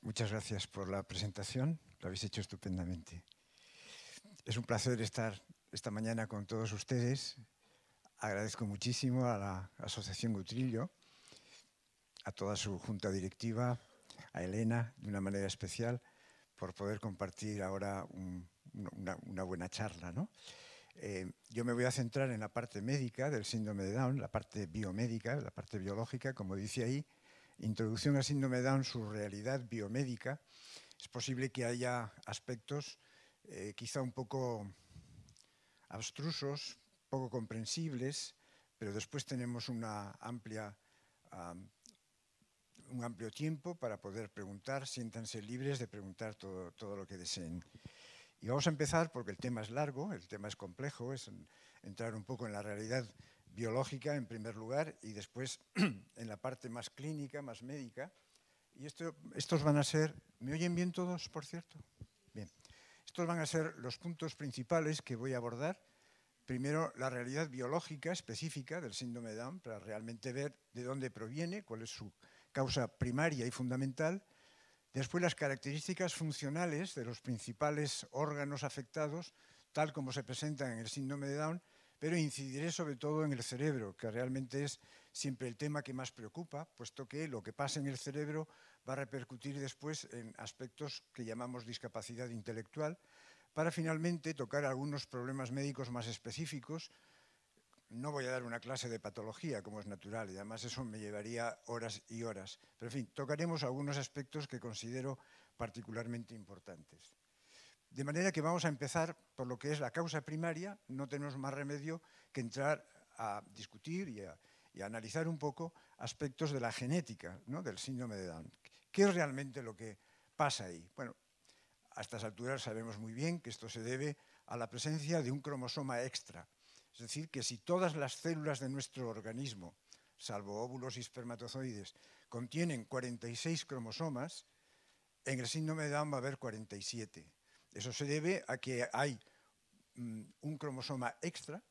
Muchas gracias por la presentación, lo habéis hecho estupendamente. Es un placer estar esta mañana con todos ustedes. Agradezco muchísimo a la Asociación Utrillo, a toda su junta directiva, a Elena de una manera especial, por poder compartir ahora una buena charla, ¿no? Yo me voy a centrar en la parte médica del síndrome de Down, la parte biomédica, la parte biológica, como dice ahí. Introducción al síndrome de Down, su realidad biomédica. Es posible que haya aspectos quizá un poco abstrusos, poco comprensibles, pero después tenemos un amplio tiempo para poder preguntar. Siéntanse libres de preguntar todo lo que deseen. Y vamos a empezar porque el tema es largo, el tema es complejo, es entrar un poco en la realidad biológica en primer lugar y después en la parte más clínica, más médica. Y estos van a ser... ¿Me oyen bien todos, por cierto? Bien. Estos van a ser los puntos principales que voy a abordar. Primero, la realidad biológica específica del síndrome de Down, para realmente ver de dónde proviene, cuál es su causa primaria y fundamental. Después, las características funcionales de los principales órganos afectados, tal como se presentan en el síndrome de Down, pero incidiré sobre todo en el cerebro, que realmente es siempre el tema que más preocupa, puesto que lo que pasa en el cerebro va a repercutir después en aspectos que llamamos discapacidad intelectual, para finalmente tocar algunos problemas médicos más específicos. No voy a dar una clase de patología, como es natural, y además eso me llevaría horas y horas. Pero, en fin, tocaremos algunos aspectos que considero particularmente importantes. De manera que vamos a empezar por lo que es la causa primaria. No tenemos más remedio que entrar a discutir y a analizar un poco aspectos de la genética, ¿no?, del síndrome de Down. ¿Qué es realmente lo que pasa ahí? Bueno, a estas alturas sabemos muy bien que esto se debe a la presencia de un cromosoma extra. Es decir, que si todas las células de nuestro organismo, salvo óvulos y espermatozoides, contienen 46 cromosomas, en el síndrome de Down va a haber 47. Eso se debe a que hay un cromosoma extra,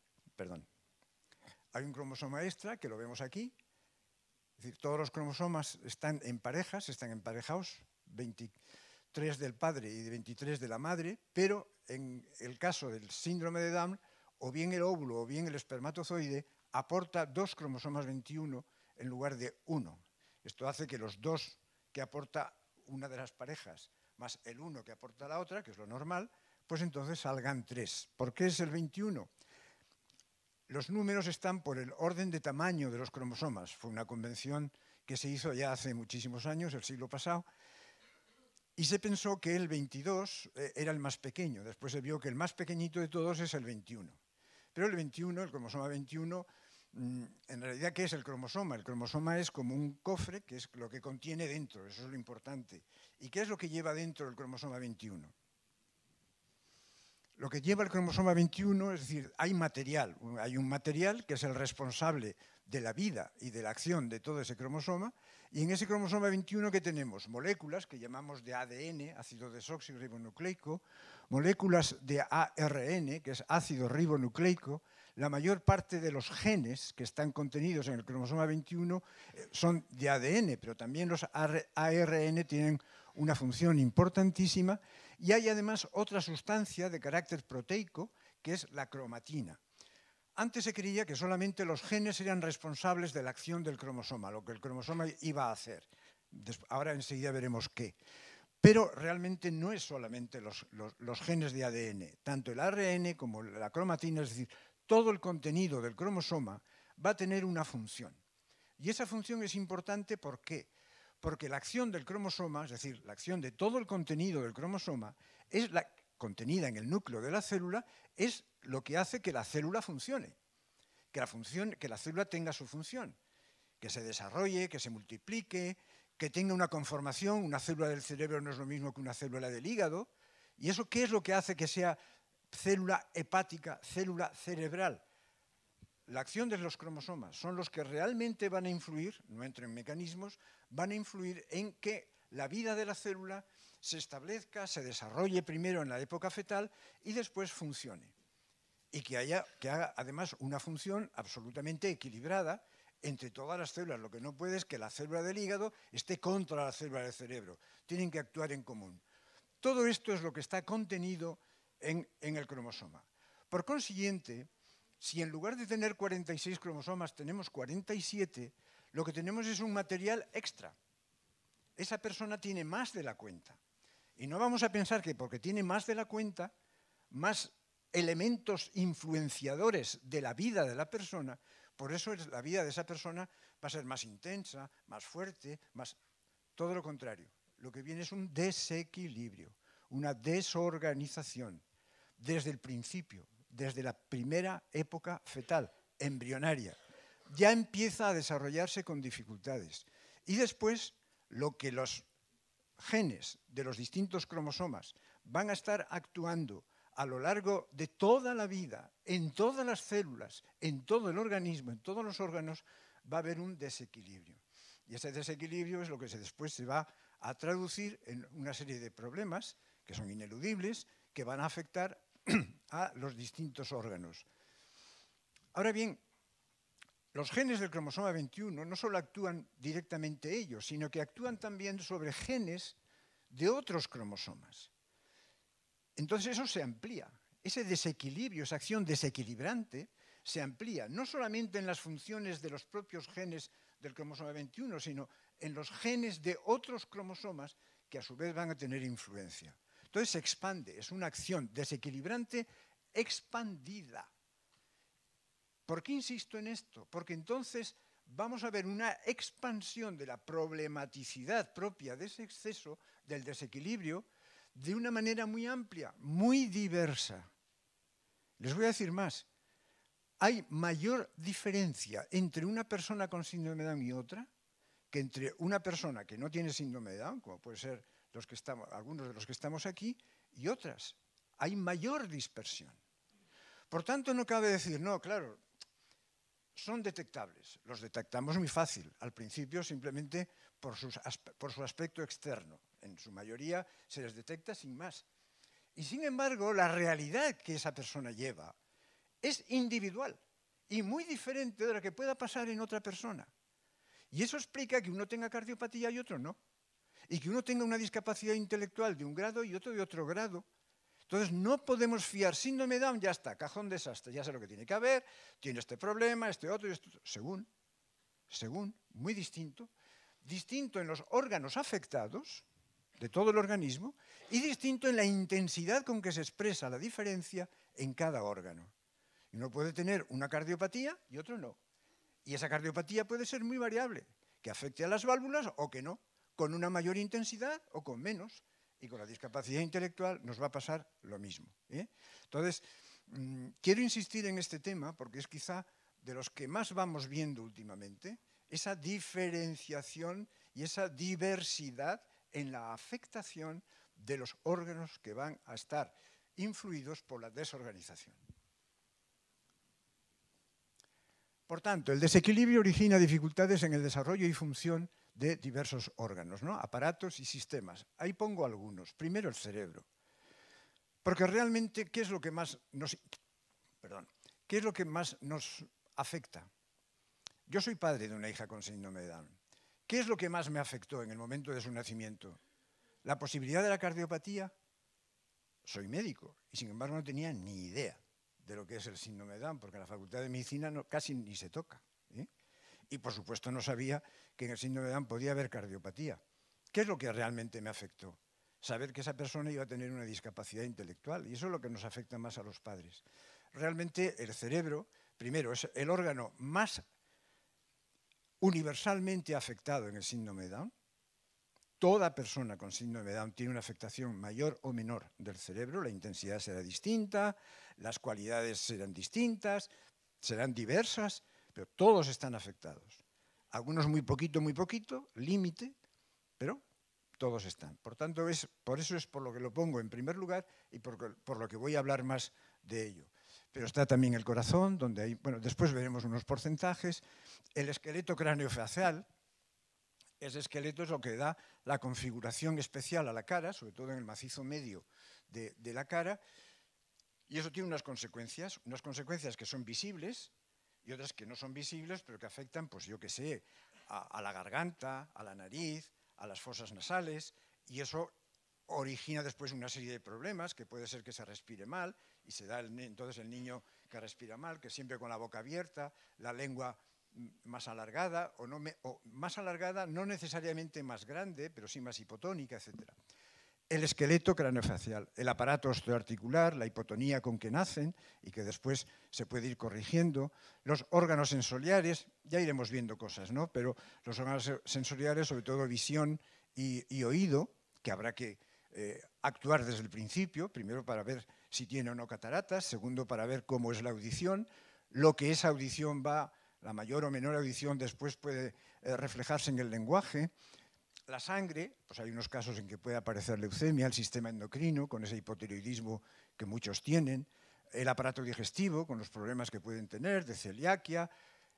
hay un cromosoma extra que lo vemos aquí. Es decir, todos los cromosomas están en parejas, están emparejados, 23 del padre y 23 de la madre, pero en el caso del síndrome de Down, o bien el óvulo o bien el espermatozoide aporta 2 cromosomas 21 en lugar de 1. Esto hace que los 2 que aporta una de las parejas más el 1 que aporta la otra, que es lo normal, pues entonces salgan 3. ¿Por qué es el 21? Los números están por el orden de tamaño de los cromosomas. Fue una convención que se hizo ya hace muchísimos años, el siglo pasado, y se pensó que el 22 era el más pequeño. Después se vio que el más pequeñito de todos es el 21. Pero el 21, el cromosoma 21, en realidad, ¿qué es el cromosoma? El cromosoma es como un cofre, que es lo que contiene dentro, eso es lo importante. ¿Y qué es lo que lleva dentro el cromosoma 21? Lo que lleva el cromosoma 21, es decir, hay un material que es el responsable de la vida y de la acción de todo ese cromosoma, y en ese cromosoma 21 que tenemos moléculas que llamamos de ADN, ácido desoxirribonucleico, moléculas de ARN, que es ácido ribonucleico. La mayor parte de los genes que están contenidos en el cromosoma 21 son de ADN, pero también los ARN tienen una función importantísima, y hay además otra sustancia de carácter proteico, que es la cromatina. Antes se creía que solamente los genes eran responsables de la acción del cromosoma, lo que el cromosoma iba a hacer. Ahora enseguida veremos qué. Pero realmente no es solamente los genes de ADN. Tanto el ARN como la cromatina, es decir, todo el contenido del cromosoma va a tener una función. Y esa función es importante, ¿por qué? Porque la acción del cromosoma, es decir, la acción de todo el contenido del cromosoma, es la contenida en el núcleo de la célula, es lo que hace que la célula funcione, que la célula tenga su función, que se desarrolle, que se multiplique, que tenga una conformación. Una célula del cerebro no es lo mismo que una célula del hígado. ¿Y eso qué es lo que hace que sea célula hepática, célula cerebral? La acción de los cromosomas son los que realmente van a influir, no entro en mecanismos, van a influir en que la vida de la célula se establezca, se desarrolle primero en la época fetal y después funcione. Y que haga además una función absolutamente equilibrada entre todas las células. Lo que no puede es que la célula del hígado esté contra la célula del cerebro. Tienen que actuar en común. Todo esto es lo que está contenido en el cromosoma. Por consiguiente, si en lugar de tener 46 cromosomas tenemos 47, lo que tenemos es un material extra. Esa persona tiene más de la cuenta. Y no vamos a pensar que porque tiene más de la cuenta, más elementos influenciadores de la vida de la persona, por eso la vida de esa persona va a ser más intensa, más fuerte, más... Todo lo contrario. Lo que viene es un desequilibrio, una desorganización, desde el principio, desde la primera época fetal, embrionaria. Ya empieza a desarrollarse con dificultades. Y después, lo que los genes de los distintos cromosomas van a estar actuando a lo largo de toda la vida, en todas las células, en todo el organismo, en todos los órganos, va a haber un desequilibrio. Y ese desequilibrio es lo que después se va a traducir en una serie de problemas que son ineludibles, que van a afectar a los distintos órganos. Ahora bien, los genes del cromosoma 21 no solo actúan directamente ellos, sino que actúan también sobre genes de otros cromosomas. Entonces eso se amplía. Ese desequilibrio, esa acción desequilibrante, se amplía no solamente en las funciones de los propios genes del cromosoma 21, sino en los genes de otros cromosomas que a su vez van a tener influencia. Entonces se expande, es una acción desequilibrante expandida. ¿Por qué insisto en esto? Porque entonces vamos a ver una expansión de la problematicidad propia de ese exceso, del desequilibrio, de una manera muy amplia, muy diversa. Les voy a decir más. Hay mayor diferencia entre una persona con síndrome de Down y otra que entre una persona que no tiene síndrome de Down, como puede ser algunos de los que estamos aquí, y otras. Hay mayor dispersión. Por tanto, no cabe decir, no, claro, son detectables. Los detectamos muy fácil. Al principio, simplemente por su aspecto externo. En su mayoría se les detecta sin más. Y sin embargo, la realidad que esa persona lleva es individual y muy diferente de lo que pueda pasar en otra persona. Y eso explica que uno tenga cardiopatía y otro no. Y que uno tenga una discapacidad intelectual de un grado y otro de otro grado. Entonces no podemos fiar, síndrome de Down, ya está, cajón desastre, ya sé lo que tiene que haber, tiene este problema, este otro y este otro. Según, muy distinto. Distinto en los órganos afectados de todo el organismo y distinto en la intensidad con que se expresa la diferencia en cada órgano. Y uno puede tener una cardiopatía y otro no. Y esa cardiopatía puede ser muy variable, que afecte a las válvulas o que no, con una mayor intensidad o con menos. Y con la discapacidad intelectual nos va a pasar lo mismo. Entonces, quiero insistir en este tema porque es quizá de los que más vamos viendo últimamente, esa diferenciación y esa diversidad en la afectación de los órganos que van a estar influidos por la desorganización. Por tanto, el desequilibrio origina dificultades en el desarrollo y función de diversos órganos, ¿no? Aparatos y sistemas. Ahí pongo algunos. Primero, el cerebro. Porque realmente, ¿qué es lo que más nos afecta? Yo soy padre de una hija con síndrome de Down. ¿Qué es lo que más me afectó en el momento de su nacimiento? ¿La posibilidad de la cardiopatía? Soy médico y sin embargo no tenía ni idea de lo que es el síndrome de Down, porque en la Facultad de Medicina casi ni se toca. Y por supuesto no sabía que en el síndrome de Down podía haber cardiopatía. ¿Qué es lo que realmente me afectó? Saber que esa persona iba a tener una discapacidad intelectual, y eso es lo que nos afecta más a los padres. Realmente el cerebro, primero, es el órgano más universalmente afectado en el síndrome de Down. Toda persona con síndrome de Down tiene una afectación mayor o menor del cerebro, la intensidad será distinta, las cualidades serán distintas, serán diversas, pero todos están afectados. Algunos muy poquito, límite, pero todos están. Por tanto, por eso es por lo que lo pongo en primer lugar y por lo que voy a hablar más de ello. Pero está también el corazón, donde hay, bueno, después veremos unos porcentajes, el esqueleto craneofacial. Ese esqueleto es lo que da la configuración especial a la cara, sobre todo en el macizo medio de la cara, y eso tiene unas consecuencias que son visibles, y otras que no son visibles, pero que afectan, pues yo qué sé, a la garganta, a la nariz, a las fosas nasales, y eso origina después una serie de problemas, que puede ser que se respire mal, y se da entonces el niño que respira mal, que siempre con la boca abierta, la lengua más alargada, o más alargada, no necesariamente más grande, pero sí más hipotónica, etc. El esqueleto craneofacial, el aparato osteoarticular, la hipotonía con que nacen y que después se puede ir corrigiendo, los órganos sensoriales, ya iremos viendo cosas, ¿no? Pero los órganos sensoriales, sobre todo visión y oído, que habrá que actuar desde el principio, primero para ver si tiene o no cataratas, segundo para ver cómo es la audición, lo que esa audición va, la mayor o menor audición después puede reflejarse en el lenguaje. La sangre, pues hay unos casos en que puede aparecer leucemia, el sistema endocrino, con ese hipotiroidismo que muchos tienen, el aparato digestivo, con los problemas que pueden tener, de celiaquia,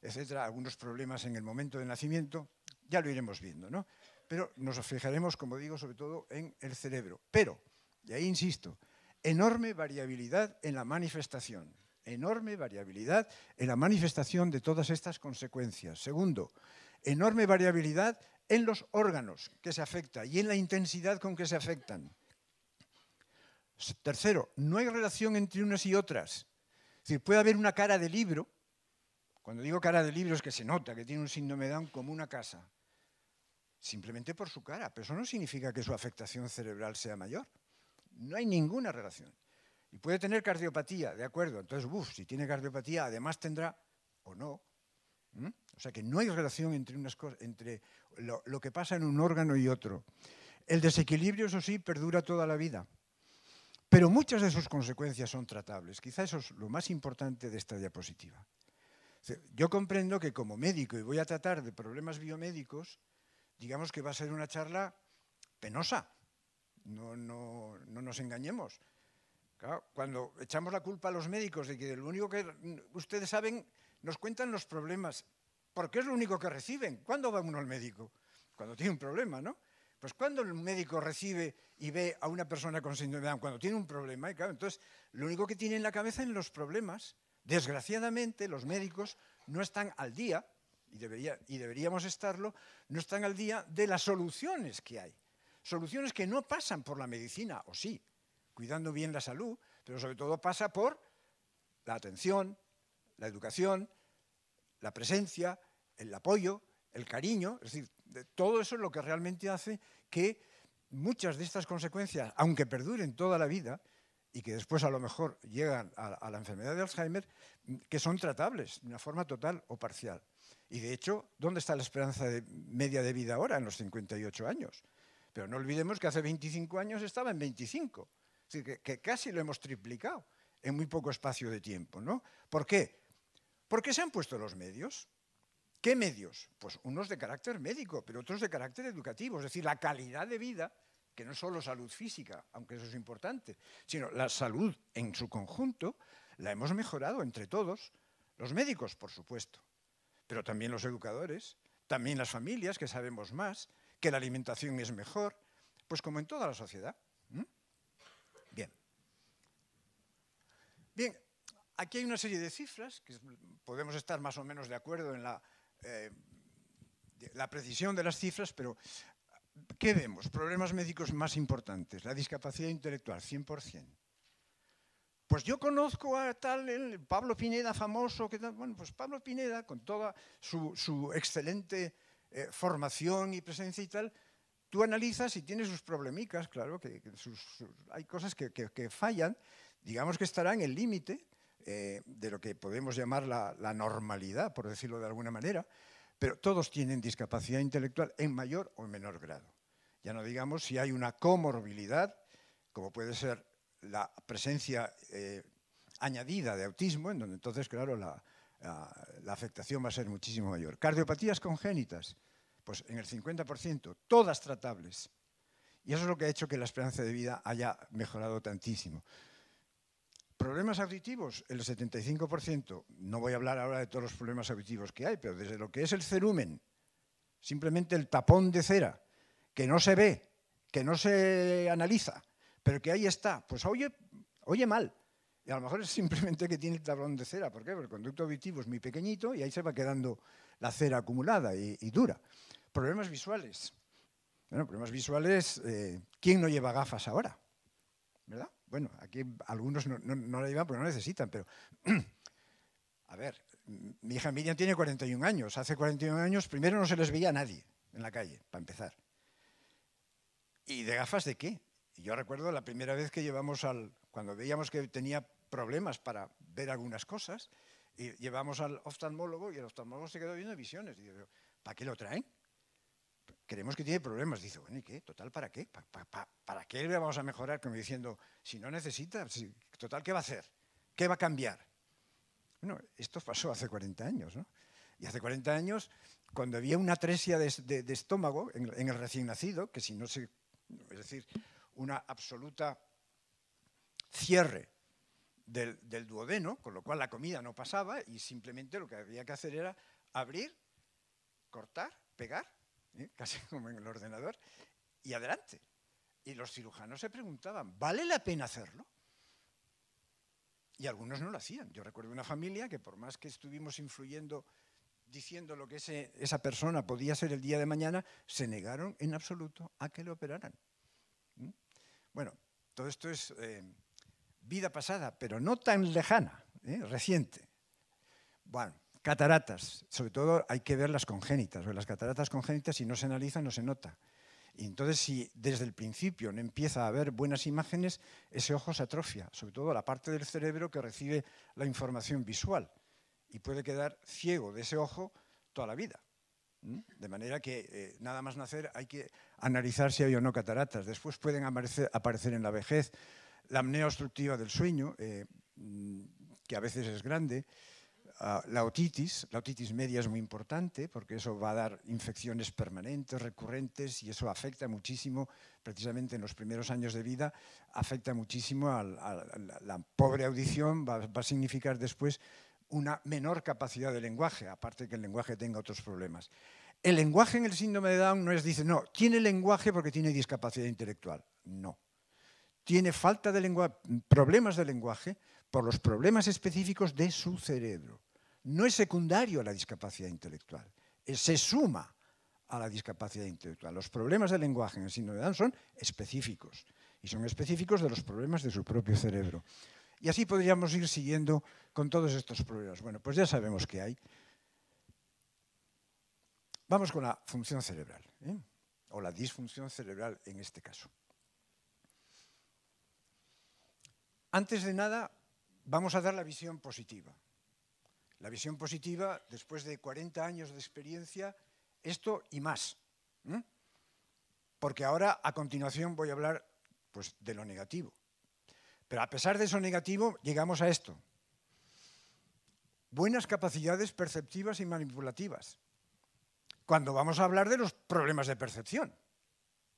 etcétera, algunos problemas en el momento del nacimiento, ya lo iremos viendo, ¿no? Pero nos fijaremos, como digo, sobre todo en el cerebro. Pero, y ahí insisto, enorme variabilidad en la manifestación, enorme variabilidad en la manifestación de todas estas consecuencias. Segundo, enorme variabilidad en los órganos que se afectan y en la intensidad con que se afectan. Tercero, no hay relación entre unas y otras. Es decir, puede haber una cara de libro, cuando digo cara de libro es que se nota que tiene un síndrome de Down como una casa, simplemente por su cara, pero eso no significa que su afectación cerebral sea mayor. No hay ninguna relación. Y puede tener cardiopatía, de acuerdo, entonces, si tiene cardiopatía, además tendrá, o no. O sea que no hay relación entre unas cosas, entre lo que pasa en un órgano y otro. El desequilibrio, eso sí, perdura toda la vida. Pero muchas de sus consecuencias son tratables. Quizá eso es lo más importante de esta diapositiva. Yo comprendo que como médico, y voy a tratar de problemas biomédicos, digamos que va a ser una charla penosa. No nos engañemos. Claro, cuando echamos la culpa a los médicos de que lo único que ustedes saben, nos cuentan los problemas, porque es lo único que reciben. ¿Cuándo va uno al médico? Cuando tiene un problema, ¿no? Pues cuando el médico recibe y ve a una persona con síndrome de Down, cuando tiene un problema, y claro, entonces lo único que tiene en la cabeza son los problemas. Desgraciadamente, los médicos no están al día, y deberíamos estarlo, no están al día de las soluciones que hay. Soluciones que no pasan por la medicina, o sí, cuidando bien la salud, pero sobre todo pasa por la atención, la educación, la presencia, el apoyo, el cariño, es decir, todo eso es lo que realmente hace que muchas de estas consecuencias, aunque perduren toda la vida y que después a lo mejor llegan a la enfermedad de Alzheimer, que son tratables de una forma total o parcial. Y de hecho, ¿dónde está la esperanza media de vida ahora? En los 58 años. Pero no olvidemos que hace 25 años estaba en 25. Es decir, que casi lo hemos triplicado en muy poco espacio de tiempo, ¿no? ¿Por qué? Porque se han puesto los medios. ¿Qué medios? Pues unos de carácter médico, pero otros de carácter educativo. Es decir, la calidad de vida, que no es solo salud física, aunque eso es importante, sino la salud en su conjunto, la hemos mejorado entre todos. Los médicos, por supuesto, pero también los educadores, también las familias, que sabemos más, que la alimentación es mejor, pues como en toda la sociedad. Bien. Bien, aquí hay una serie de cifras, que podemos estar más o menos de acuerdo en la precisión de las cifras, pero ¿qué vemos? Problemas médicos más importantes. La discapacidad intelectual, 100%. Pues yo conozco a tal Pablo Pineda, famoso, que tal. Bueno, pues Pablo Pineda, con toda su excelente formación y presencia y tal, tú analizas y tiene sus problemicas, claro, hay cosas que fallan, digamos que estará en el límite de lo que podemos llamar la normalidad, por decirlo de alguna manera, pero todos tienen discapacidad intelectual en mayor o menor grado. Ya no digamos si hay una comorbilidad, como puede ser la presencia añadida de autismo, en donde entonces, claro, la afectación va a ser muchísimo mayor. Cardiopatías congénitas, pues en el 50%, todas tratables. Y eso es lo que ha hecho que la esperanza de vida haya mejorado tantísimo. Problemas auditivos, el 75%. No voy a hablar ahora de todos los problemas auditivos que hay, pero desde lo que es el cerumen, simplemente el tapón de cera, que no se ve, que no se analiza, pero que ahí está, pues oye mal. Y a lo mejor es simplemente que tiene el tablón de cera. ¿Por qué? Porque el conducto auditivo es muy pequeñito y ahí se va quedando la cera acumulada y dura. Problemas visuales. Bueno, problemas visuales, ¿quién no lleva gafas ahora? ¿Verdad? Bueno, aquí algunos no la llevan porque no necesitan, pero a ver, mi hija Miriam tiene 41 años. Hace 41 años primero no se les veía a nadie en la calle, para empezar. ¿Y de gafas de qué? Yo recuerdo la primera vez que llevamos cuando veíamos que tenía problemas para ver algunas cosas, y llevamos al oftalmólogo y el oftalmólogo se quedó viendo visiones. Y digo, ¿para qué lo traen? Creemos que tiene problemas. Dice, bueno, ¿y qué? ¿Total para qué? ¿Para qué le vamos a mejorar? Como diciendo, si no necesita, total, ¿qué va a hacer? ¿Qué va a cambiar? Bueno, esto pasó hace 40 años, ¿no? Y hace 40 años, cuando había una atresia de estómago en el recién nacido, que si no se... Es decir, una absoluta cierre del duodeno, con lo cual la comida no pasaba y simplemente lo que había que hacer era abrir, cortar, pegar, casi como en el ordenador, y adelante. Y los cirujanos se preguntaban, ¿vale la pena hacerlo? Y algunos no lo hacían. Yo recuerdo una familia que por más que estuvimos influyendo, diciendo lo que esa persona podía ser el día de mañana, se negaron en absoluto a que le operaran. Bueno, todo esto es vida pasada, pero no tan lejana, reciente. Bueno, cataratas, sobre todo hay que ver las congénitas, porque las cataratas congénitas si no se analizan no se nota. Y entonces si desde el principio no empieza a haber buenas imágenes, ese ojo se atrofia, sobre todo la parte del cerebro que recibe la información visual y puede quedar ciego de ese ojo toda la vida. De manera que nada más nacer hay que analizar si hay o no cataratas. Después pueden aparecer en la vejez. La apnea obstructiva del sueño, que a veces es grande. La otitis media es muy importante porque eso va a dar infecciones permanentes, recurrentes, y eso afecta muchísimo, precisamente en los primeros años de vida, afecta muchísimo a la pobre audición, va a significar después una menor capacidad de lenguaje, aparte que el lenguaje tenga otros problemas. El lenguaje en el síndrome de Down no es, dice, no, tiene lenguaje porque tiene discapacidad intelectual. No. Tiene falta de lenguaje, problemas de lenguaje por los problemas específicos de su cerebro. No es secundario a la discapacidad intelectual, se suma a la discapacidad intelectual. Los problemas de lenguaje en el síndrome de Down son específicos y son específicos de los problemas de su propio cerebro. Y así podríamos ir siguiendo con todos estos problemas. Bueno, pues ya sabemos qué hay. Vamos con la función cerebral, o la disfunción cerebral en este caso. Antes de nada, vamos a dar la visión positiva. La visión positiva, después de 40 años de experiencia, esto y más. Porque ahora, a continuación, voy a hablar pues, de lo negativo. Pero a pesar de eso negativo, llegamos a esto. Buenas capacidades perceptivas y manipulativas. Cuando vamos a hablar de los problemas de percepción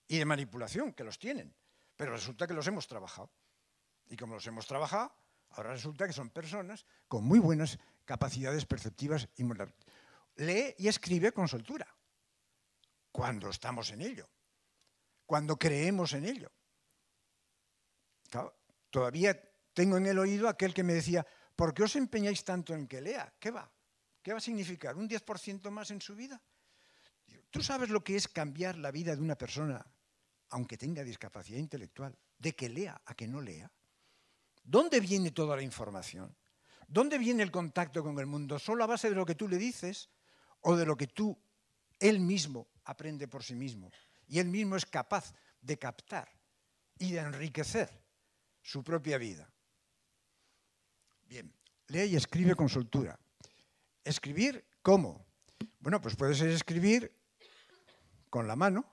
y de manipulación, que los tienen, pero resulta que los hemos trabajado. Y como los hemos trabajado, ahora resulta que son personas con muy buenas capacidades perceptivas y manipulativas. Lee y escribe con soltura, cuando estamos en ello, cuando creemos en ello. Claro, todavía tengo en el oído aquel que me decía, ¿por qué os empeñáis tanto en que lea? ¿Qué va? ¿Qué va a significar? ¿Un 10% más en su vida? ¿Tú sabes lo que es cambiar la vida de una persona, aunque tenga discapacidad intelectual, de que lea a que no lea? ¿Dónde viene toda la información? ¿Dónde viene el contacto con el mundo? ¿Solo a base de lo que tú le dices o de lo que él mismo aprende por sí mismo? Y él mismo es capaz de captar y de enriquecer su propia vida. Bien, lee y escribe con soltura. ¿Escribir cómo? Bueno, pues puede ser escribir con la mano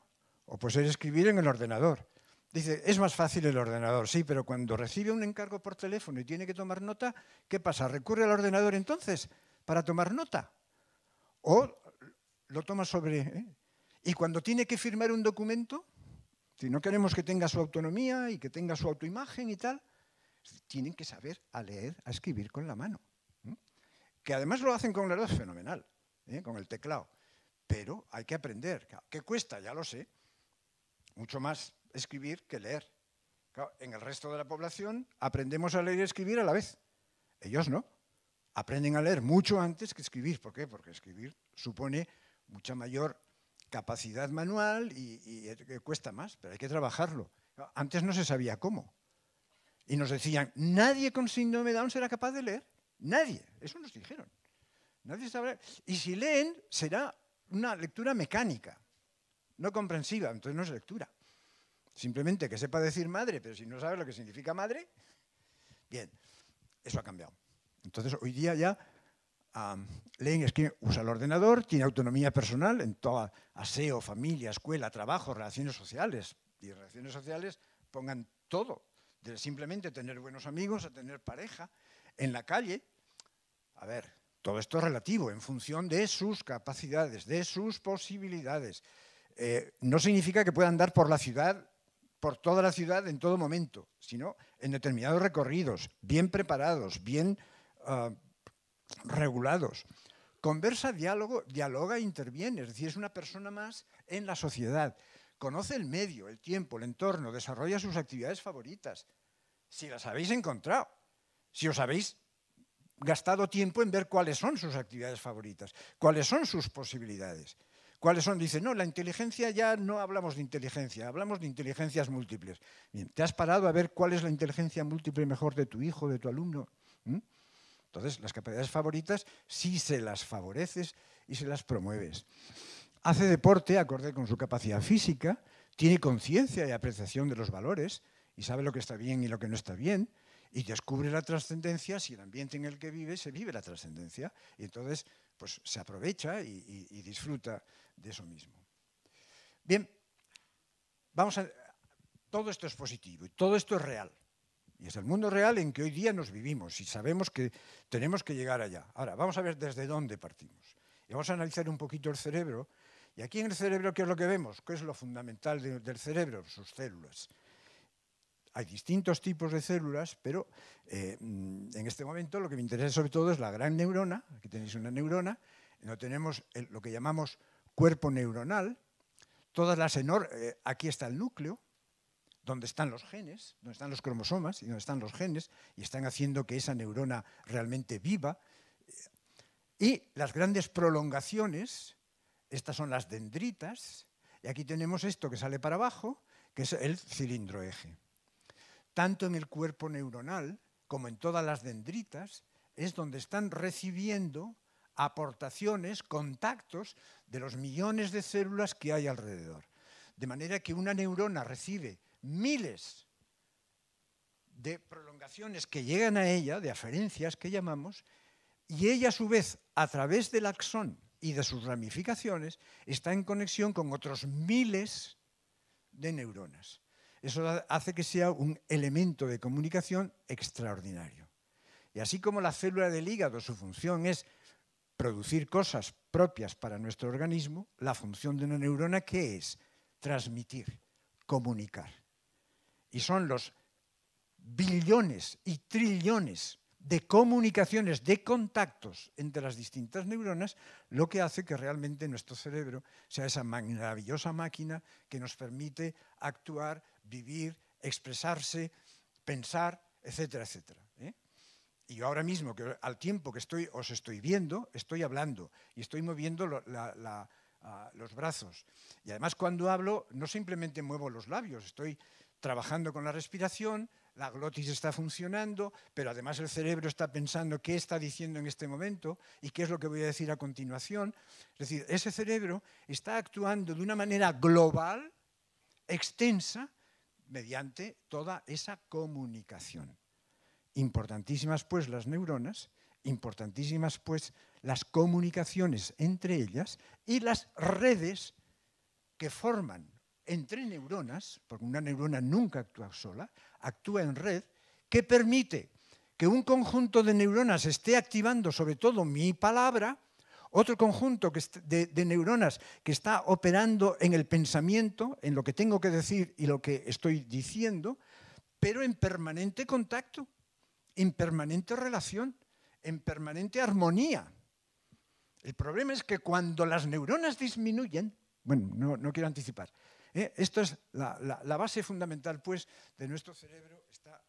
o puede ser escribir en el ordenador. Dice, es más fácil el ordenador, sí, pero cuando recibe un encargo por teléfono y tiene que tomar nota, ¿qué pasa? ¿Recurre al ordenador entonces para tomar nota? ¿O lo toma sobre...? Y cuando tiene que firmar un documento, si no queremos que tenga su autonomía y que tenga su autoimagen y tal, tienen que saber a leer, a escribir con la mano. Que además lo hacen con la voz fenomenal, con el teclado. Pero hay que aprender. ¿Qué cuesta? Ya lo sé. Mucho más escribir que leer. Claro, en el resto de la población aprendemos a leer y escribir a la vez. Ellos no. Aprenden a leer mucho antes que escribir. ¿Por qué? Porque escribir supone mucha mayor capacidad manual y cuesta más, pero hay que trabajarlo. Antes no se sabía cómo. Y nos decían, nadie con síndrome de Down será capaz de leer. Nadie. Eso nos dijeron. Nadie sabrá. Y si leen, será una lectura mecánica, no comprensiva, entonces no es lectura. Simplemente que sepa decir madre, pero si no sabe lo que significa madre, bien, eso ha cambiado. Entonces hoy día ya leen, escriben, usa el ordenador, tiene autonomía personal en toda aseo, familia, escuela, trabajo, relaciones sociales. Y relaciones sociales pongan todo, de simplemente tener buenos amigos a tener pareja, en la calle. A ver, todo esto es relativo en función de sus capacidades, de sus posibilidades. No significa que puedan andar por la ciudad, por toda la ciudad en todo momento, sino en determinados recorridos, bien preparados, bien regulados. Conversa, dialoga e interviene, es decir, es una persona más en la sociedad. Conoce el medio, el tiempo, el entorno, desarrolla sus actividades favoritas. Si las habéis encontrado, si os habéis gastado tiempo en ver cuáles son sus actividades favoritas, cuáles son sus posibilidades. ¿Cuáles son? Dice, no, la inteligencia ya no hablamos de inteligencia, hablamos de inteligencias múltiples. Bien, ¿te has parado a ver cuál es la inteligencia múltiple mejor de tu hijo, de tu alumno? Entonces, las capacidades favoritas sí se las favoreces y se las promueves. Hace deporte acorde con su capacidad física, tiene conciencia y apreciación de los valores y sabe lo que está bien y lo que no está bien, y descubre la trascendencia si el ambiente en el que vive se vive la trascendencia. Y entonces pues, se aprovecha y disfruta de eso mismo. Bien, todo esto es positivo y todo esto es real. Y es el mundo real en que hoy día nos vivimos y sabemos que tenemos que llegar allá. Ahora, vamos a ver desde dónde partimos. Y vamos a analizar un poquito el cerebro. Y aquí en el cerebro, ¿qué es lo que vemos? ¿Qué es lo fundamental del cerebro? Sus células. Hay distintos tipos de células, pero en este momento lo que me interesa sobre todo es la gran neurona. Aquí tenéis una neurona, donde tenemos lo que llamamos cuerpo neuronal. Aquí está el núcleo, donde están los genes, donde están los cromosomas y donde están los genes, y están haciendo que esa neurona realmente viva. Y las grandes prolongaciones, estas son las dendritas, y aquí tenemos esto que sale para abajo, que es el cilindro eje. Tanto en el cuerpo neuronal como en todas las dendritas, es donde están recibiendo aportaciones, contactos de los millones de células que hay alrededor. De manera que una neurona recibe miles de prolongaciones que llegan a ella, de aferencias que llamamos, y ella a su vez, a través del axón y de sus ramificaciones, está en conexión con otros miles de neuronas. Eso hace que sea un elemento de comunicación extraordinario. Y así como la célula del hígado, su función es producir cosas propias para nuestro organismo, la función de una neurona, ¿qué es? Transmitir, comunicar. Y son los billones y trillones de comunicaciones, de contactos entre las distintas neuronas, lo que hace que realmente nuestro cerebro sea esa maravillosa máquina que nos permite actuar, vivir, expresarse, pensar, etcétera, etcétera. Y yo ahora mismo, que al tiempo que os estoy viendo, estoy hablando y estoy moviendo los brazos. Y además cuando hablo no simplemente muevo los labios, estoy trabajando con la respiración, la glotis está funcionando, pero además el cerebro está pensando qué está diciendo en este momento y qué es lo que voy a decir a continuación. Es decir, ese cerebro está actuando de una manera global, extensa, mediante toda esa comunicación. Importantísimas pues las neuronas, importantísimas pues las comunicaciones entre ellas y las redes que forman entre neuronas, porque una neurona nunca actúa sola, actúa en red, que permite que un conjunto de neuronas esté activando sobre todo mi palabra, otro conjunto de neuronas que está operando en el pensamiento, en lo que tengo que decir y lo que estoy diciendo, pero en permanente contacto, en permanente relación, en permanente armonía. El problema es que cuando las neuronas disminuyen, bueno, no quiero anticipar, Esto es la base fundamental, pues, de nuestro cerebro, está ahí.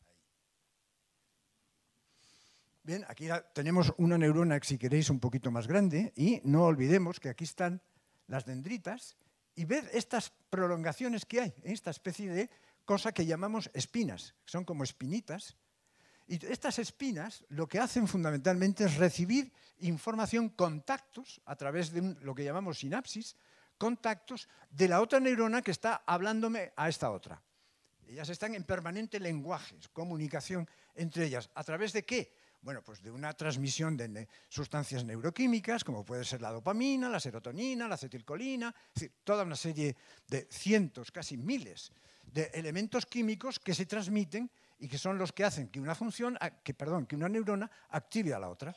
Bien, aquí tenemos una neurona, si queréis, un poquito más grande, y no olvidemos que aquí están las dendritas, y ved estas prolongaciones que hay, esta especie de cosa que llamamos espinas, son como espinitas, y estas espinas lo que hacen fundamentalmente es recibir información, contactos, a través de lo que llamamos sinapsis, contactos de la otra neurona que está hablándome a esta otra. Ellas están en permanente lenguaje, comunicación entre ellas. ¿A través de qué? Bueno, pues de una transmisión de sustancias neuroquímicas, como puede ser la dopamina, la serotonina, la acetilcolina, es decir, toda una serie de cientos, casi miles, de elementos químicos que se transmiten y que son los que hacen que una neurona active a la otra,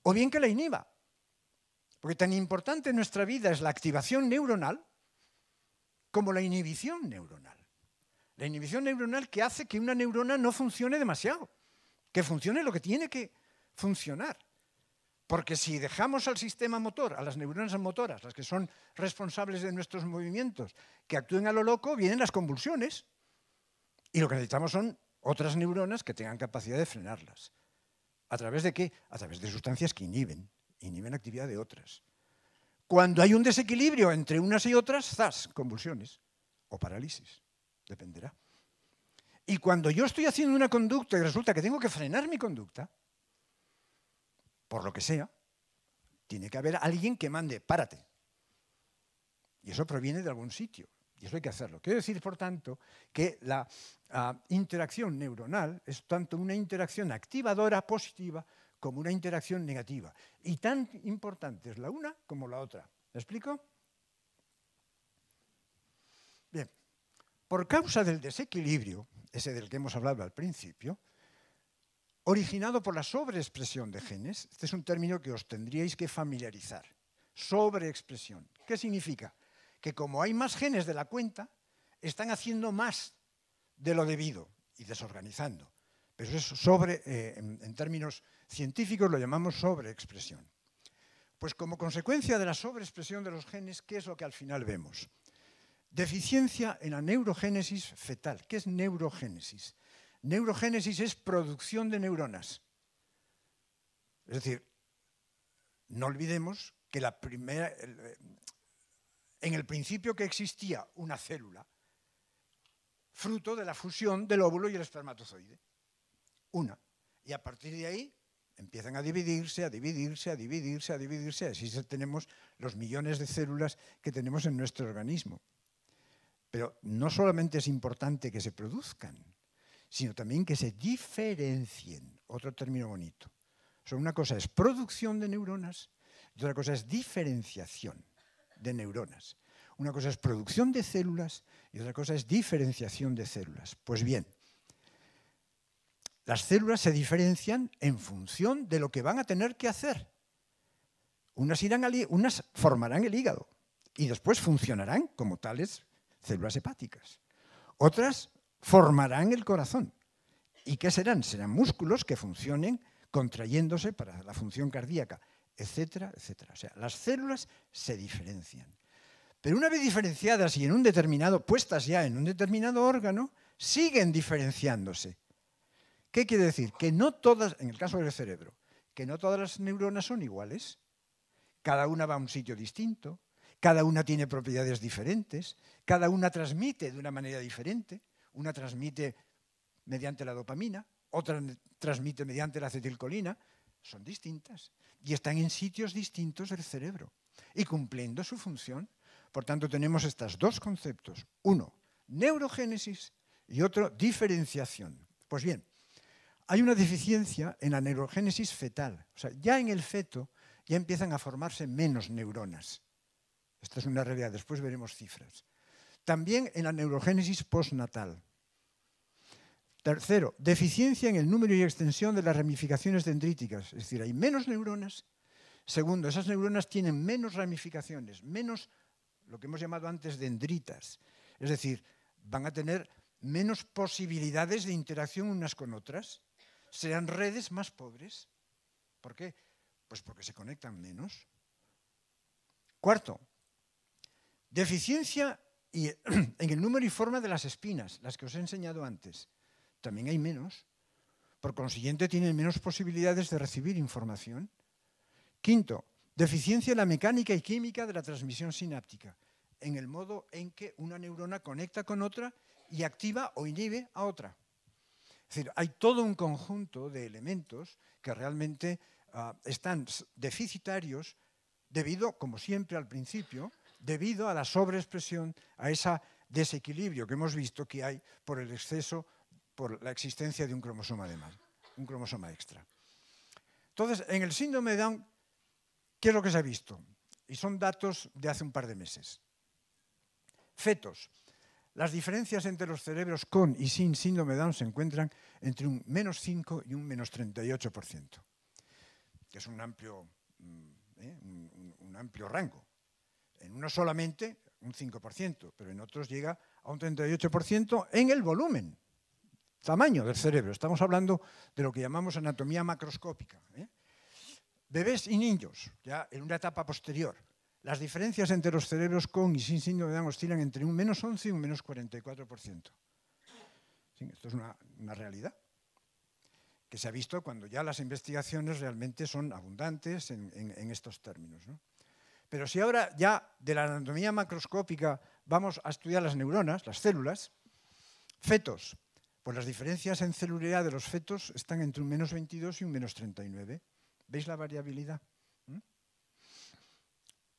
o bien que la inhiba. Porque tan importante en nuestra vida es la activación neuronal como la inhibición neuronal. La inhibición neuronal que hace que una neurona no funcione demasiado, que funcione lo que tiene que funcionar. Porque si dejamos al sistema motor, a las neuronas motoras, las que son responsables de nuestros movimientos, que actúen a lo loco, vienen las convulsiones. Y lo que necesitamos son otras neuronas que tengan capacidad de frenarlas. ¿A través de qué? A través de sustancias que inhiben actividad de otras. Cuando hay un desequilibrio entre unas y otras, ¡zas!, convulsiones o parálisis, dependerá. Y cuando yo estoy haciendo una conducta y resulta que tengo que frenar mi conducta, por lo que sea, tiene que haber alguien que mande, párate. Y eso proviene de algún sitio. Y eso hay que hacerlo. Quiero decir, por tanto, que la interacción neuronal es tanto una interacción activadora positiva como una interacción negativa. Y tan importante es la una como la otra. ¿Me explico? Bien. Por causa del desequilibrio, ese del que hemos hablado al principio, originado por la sobreexpresión de genes, este es un término que os tendríais que familiarizar. Sobreexpresión. ¿Qué significa? Que como hay más genes de la cuenta, están haciendo más de lo debido y desorganizando. Pero eso es en términos científicos lo llamamos sobreexpresión. Pues como consecuencia de la sobreexpresión de los genes, ¿qué es lo que al final vemos? Deficiencia en la neurogénesis fetal. ¿Qué es neurogénesis? Neurogénesis es producción de neuronas. Es decir, no olvidemos que en el principio que existía una célula, fruto de la fusión del óvulo y el espermatozoide. Una. Y a partir de ahí empiezan a dividirse, a dividirse, a dividirse, a dividirse. Así tenemos los millones de células que tenemos en nuestro organismo. Pero no solamente es importante que se produzcan, sino también que se diferencien. Otro término bonito. O sea, una cosa es producción de neuronas y otra cosa es diferenciación de neuronas. Una cosa es producción de células y otra cosa es diferenciación de células. Pues bien, las células se diferencian en función de lo que van a tener que hacer. Unas formarán el hígado y después funcionarán como tales células hepáticas. Otras formarán el corazón. ¿Y qué serán? Serán músculos que funcionen contrayéndose para la función cardíaca, etcétera, etcétera. O sea, las células se diferencian. Pero una vez diferenciadas y puestas ya en un determinado órgano, siguen diferenciándose. ¿Qué quiere decir? Que no todas, en el caso del cerebro, que no todas las neuronas son iguales. Cada una va a un sitio distinto, cada una tiene propiedades diferentes, cada una transmite de una manera diferente. Una transmite mediante la dopamina, otra transmite mediante la acetilcolina. Son distintas y están en sitios distintos del cerebro y cumpliendo su función. Por tanto, tenemos estos dos conceptos. Uno, neurogénesis y otro, diferenciación. Pues bien, hay una deficiencia en la neurogénesis fetal. O sea, ya en el feto ya empiezan a formarse menos neuronas. Esta es una realidad, después veremos cifras. También en la neurogénesis postnatal. Tercero, deficiencia en el número y extensión de las ramificaciones dendríticas. Es decir, hay menos neuronas. Segundo, esas neuronas tienen menos ramificaciones, menos lo que hemos llamado antes dendritas. Es decir, van a tener menos posibilidades de interacción unas con otras. Serán redes más pobres. ¿Por qué? Pues porque se conectan menos. Cuarto, deficiencia Y en el número y forma de las espinas, las que os he enseñado antes, también hay menos. Por consiguiente, tienen menos posibilidades de recibir información. Quinto, deficiencia en la mecánica y química de la transmisión sináptica, en el modo en que una neurona conecta con otra y activa o inhibe a otra. Es decir, hay todo un conjunto de elementos que realmente están deficitarios debido, como siempre al principio, debido a la sobreexpresión, a ese desequilibrio que hemos visto que hay por el exceso, por la existencia de un cromosoma de más, un cromosoma extra. Entonces, en el síndrome de Down, ¿qué es lo que se ha visto? Y son datos de hace un par de meses. Fetos. Las diferencias entre los cerebros con y sin síndrome de Down se encuentran entre un -5 y un -38%, que es un amplio rango. En unos solamente un 5%, pero en otros llega a un 38% en el volumen, tamaño del cerebro. Estamos hablando de lo que llamamos anatomía macroscópica. Bebés y niños, ya en una etapa posterior, las diferencias entre los cerebros con y sin síndrome de Down oscilan entre un -11 y un -44%. Sí, esto es una realidad que se ha visto cuando ya las investigaciones realmente son abundantes en estos términos, ¿no? Pero si ahora ya de la anatomía macroscópica vamos a estudiar las neuronas, las células, fetos, pues las diferencias en celularidad de los fetos están entre un -22 y un -39. ¿Veis la variabilidad?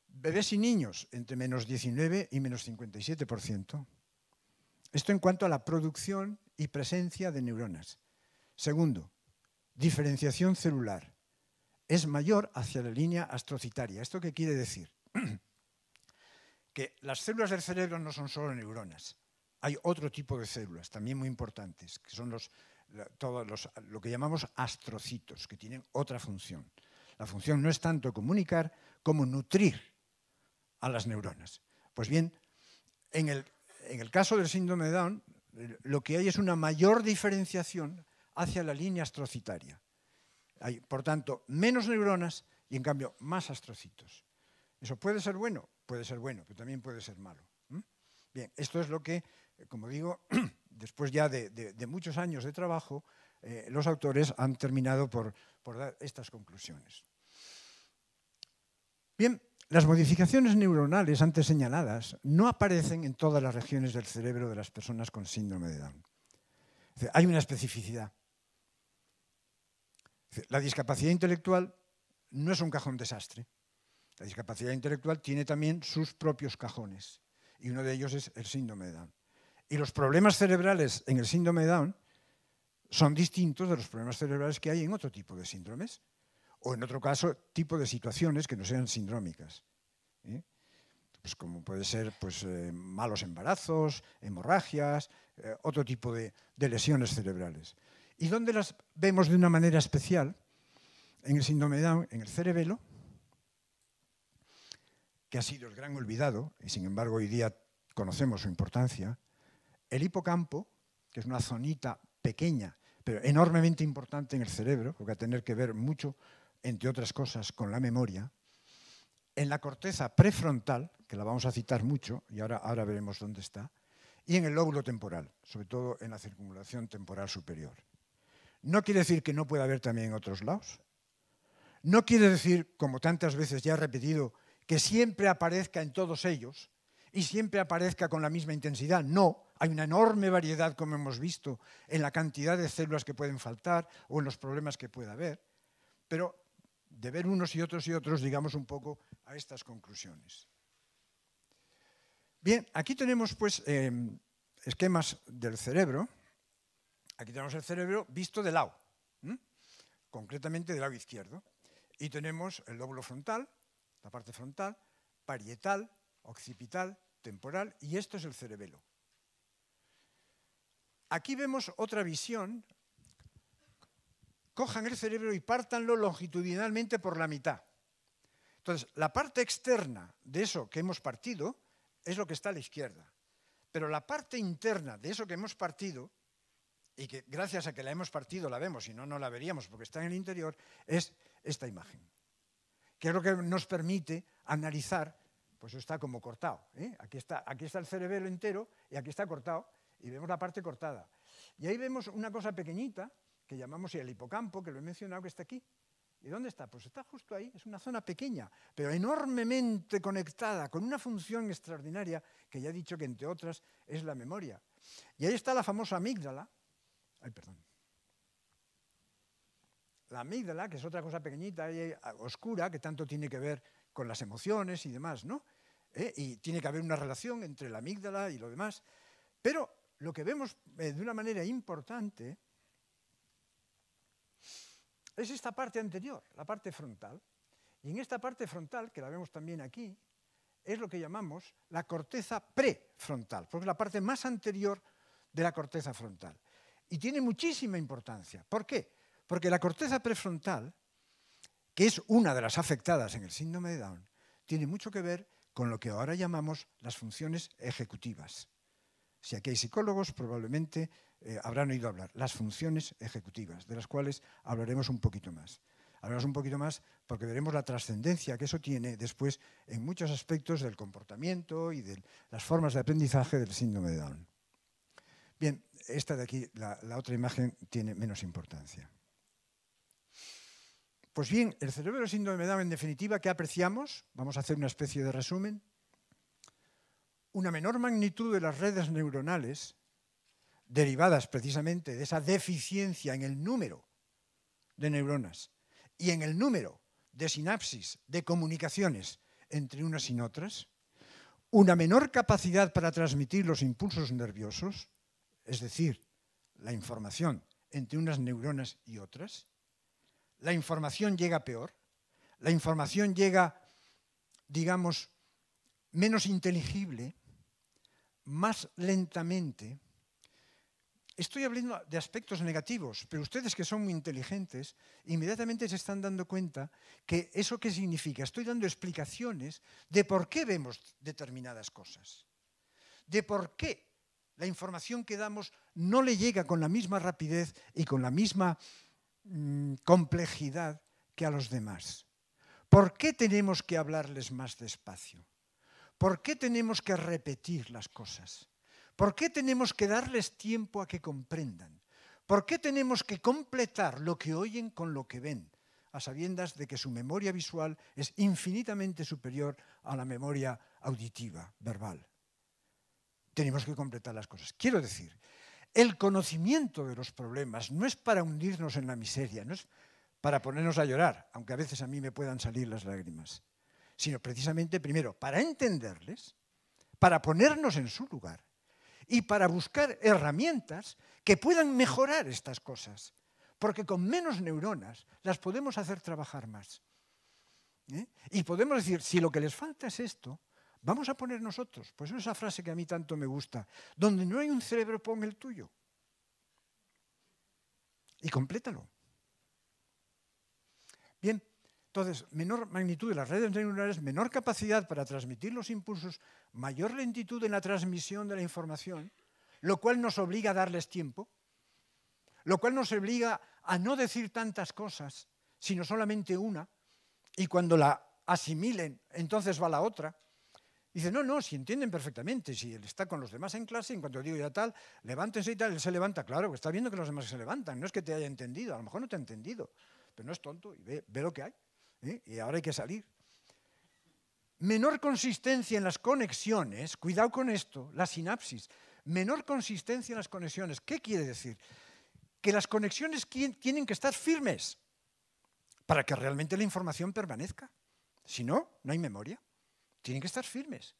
Bebés y niños, entre -19 y -57%. Esto en cuanto a la producción y presencia de neuronas. Segundo, diferenciación celular. Es mayor hacia la línea astrocitaria. ¿Esto qué quiere decir? Que las células del cerebro no son solo neuronas. Hay otro tipo de células, también muy importantes, que son lo que llamamos astrocitos, que tienen otra función. La función no es tanto comunicar como nutrir a las neuronas. Pues bien, en el caso del síndrome de Down, lo que hay es una mayor diferenciación hacia la línea astrocitaria. Hay, por tanto, menos neuronas y, en cambio, más astrocitos. ¿Eso puede ser bueno? Puede ser bueno, pero también puede ser malo. Bien, esto es lo que, como digo, después ya de muchos años de trabajo, los autores han terminado por dar estas conclusiones. Bien, las modificaciones neuronales antes señaladas no aparecen en todas las regiones del cerebro de las personas con síndrome de Down. Es decir, hay una especificidad. La discapacidad intelectual no es un cajón desastre. La discapacidad intelectual tiene también sus propios cajones y uno de ellos es el síndrome de Down. Y los problemas cerebrales en el síndrome de Down son distintos de los problemas cerebrales que hay en otro tipo de síndromes o en otro caso tipo de situaciones que no sean sindrómicas. Pues como puede ser malos embarazos, hemorragias, otro tipo de lesiones cerebrales. ¿Y dónde las vemos de una manera especial? En el síndrome de Down, en el cerebelo, que ha sido el gran olvidado, y sin embargo hoy día conocemos su importancia, el hipocampo, que es una zonita pequeña, pero enormemente importante en el cerebro, porque va a tener que ver mucho, entre otras cosas, con la memoria, en la corteza prefrontal, que la vamos a citar mucho, y ahora veremos dónde está, y en el lóbulo temporal, sobre todo en la circunvalación temporal superior. No quiere decir que no pueda haber también en otros lados. No quiere decir, como tantas veces ya he repetido, que siempre aparezca en todos ellos y siempre aparezca con la misma intensidad. No, hay una enorme variedad, como hemos visto, en la cantidad de células que pueden faltar o en los problemas que pueda haber, pero de ver unos y otros, llegamos un poco a estas conclusiones. Bien, aquí tenemos pues esquemas del cerebro. Aquí tenemos el cerebro visto de lado, concretamente del lado izquierdo. Y tenemos el lóbulo frontal, la parte frontal, parietal, occipital, temporal, y esto es el cerebelo. Aquí vemos otra visión. Cojan el cerebro y pártanlo longitudinalmente por la mitad. Entonces, la parte externa de eso que hemos partido es lo que está a la izquierda. Pero la parte interna de eso que hemos partido, y que gracias a que la hemos partido la vemos, si no, no la veríamos porque está en el interior, es esta imagen, que es lo que nos permite analizar pues eso está como cortado, ¿eh? Aquí está el cerebelo entero y aquí está cortado, y vemos la parte cortada. Y ahí vemos una cosa pequeñita, que llamamos el hipocampo, que lo he mencionado, que está aquí. ¿Y dónde está? Pues está justo ahí, es una zona pequeña, pero enormemente conectada, con una función extraordinaria, que ya he dicho que, entre otras, es la memoria. Y ahí está la famosa amígdala. Ay, perdón. La amígdala, que es otra cosa pequeñita y oscura, que tanto tiene que ver con las emociones y demás, ¿no? Y tiene que haber una relación entre la amígdala y lo demás. Pero lo que vemos de una manera importante es esta parte anterior, la parte frontal. Y en esta parte frontal, que la vemos también aquí, es lo que llamamos la corteza prefrontal, porque es la parte más anterior de la corteza frontal. Y tiene muchísima importancia. ¿Por qué? Porque la corteza prefrontal, que es una de las afectadas en el síndrome de Down, tiene mucho que ver con lo que ahora llamamos las funciones ejecutivas. Si aquí hay psicólogos, probablemente habrán oído hablar. Las funciones ejecutivas, de las cuales hablaremos un poquito más. Hablaremos un poquito más porque veremos la trascendencia que eso tiene después en muchos aspectos del comportamiento y de las formas de aprendizaje del síndrome de Down. Bien, esta de aquí, la otra imagen, tiene menos importancia. Pues bien, el cerebro del síndrome de Down, en definitiva, ¿qué apreciamos? Vamos a hacer una especie de resumen. Una menor magnitud de las redes neuronales, derivadas precisamente de esa deficiencia en el número de neuronas y en el número de sinapsis, de comunicaciones entre unas y otras, una menor capacidad para transmitir los impulsos nerviosos, es decir, la información entre unas neuronas y otras, la información llega peor, la información llega, digamos, menos inteligible, más lentamente. Estoy hablando de aspectos negativos, pero ustedes que son muy inteligentes, inmediatamente se están dando cuenta que eso qué significa. Estoy dando explicaciones de por qué vemos determinadas cosas, de por qué la información que damos no le llega con la misma rapidez y con la misma complejidad que a los demás. ¿Por qué tenemos que hablarles más despacio? ¿Por qué tenemos que repetir las cosas? ¿Por qué tenemos que darles tiempo a que comprendan? ¿Por qué tenemos que completar lo que oyen con lo que ven, a sabiendas de que su memoria visual es infinitamente superior a la memoria auditiva, verbal? Tenemos que completar las cosas. Quiero decir, el conocimiento de los problemas no es para hundirnos en la miseria, no es para ponernos a llorar, aunque a veces a mí me puedan salir las lágrimas, sino precisamente, primero, para entenderles, para ponernos en su lugar y para buscar herramientas que puedan mejorar estas cosas, porque con menos neuronas las podemos hacer trabajar más. Y podemos decir, si lo que les falta es esto, vamos a poner nosotros, pues esa frase que a mí tanto me gusta, donde no hay un cerebro, pon el tuyo. Y complétalo. Bien, entonces, menor magnitud de las redes neuronales, menor capacidad para transmitir los impulsos, mayor lentitud en la transmisión de la información, lo cual nos obliga a darles tiempo, lo cual nos obliga a no decir tantas cosas, sino solamente una, y cuando la asimilen, entonces va la otra. Dice, no, si entienden perfectamente, si él está con los demás en clase, en cuanto digo ya tal, levántense y tal, él se levanta, claro, que está viendo que los demás se levantan, no es que te haya entendido, a lo mejor no te ha entendido, pero no es tonto y ve lo que hay, y ahora hay que salir. Menor consistencia en las conexiones, cuidado con esto, la sinapsis, menor consistencia en las conexiones, ¿qué quiere decir? Que las conexiones tienen que estar firmes para que realmente la información permanezca, si no, no hay memoria. Tienen que estar firmes.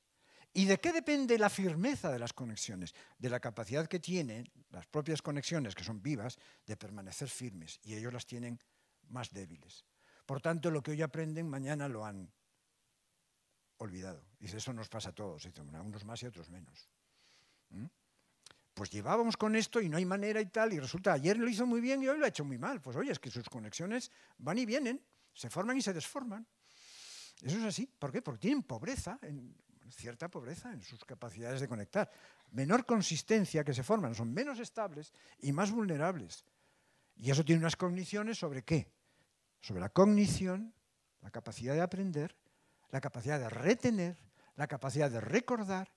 ¿Y de qué depende la firmeza de las conexiones? De la capacidad que tienen las propias conexiones, que son vivas, de permanecer firmes. Y ellos las tienen más débiles. Por tanto, lo que hoy aprenden, mañana lo han olvidado. Dice, eso nos pasa a todos. Dice, a unos más y a otros menos. Pues llevábamos con esto y no hay manera y tal. Y resulta, ayer lo hizo muy bien y hoy lo ha hecho muy mal. Pues oye, es que sus conexiones van y vienen, se forman y se desforman. Eso es así. ¿Por qué? Porque tienen pobreza, cierta pobreza en sus capacidades de conectar. Menor consistencia que se forman, son menos estables y más vulnerables. Y eso tiene unas cogniciones sobre ¿qué? Sobre la cognición, la capacidad de aprender, la capacidad de retener, la capacidad de recordar,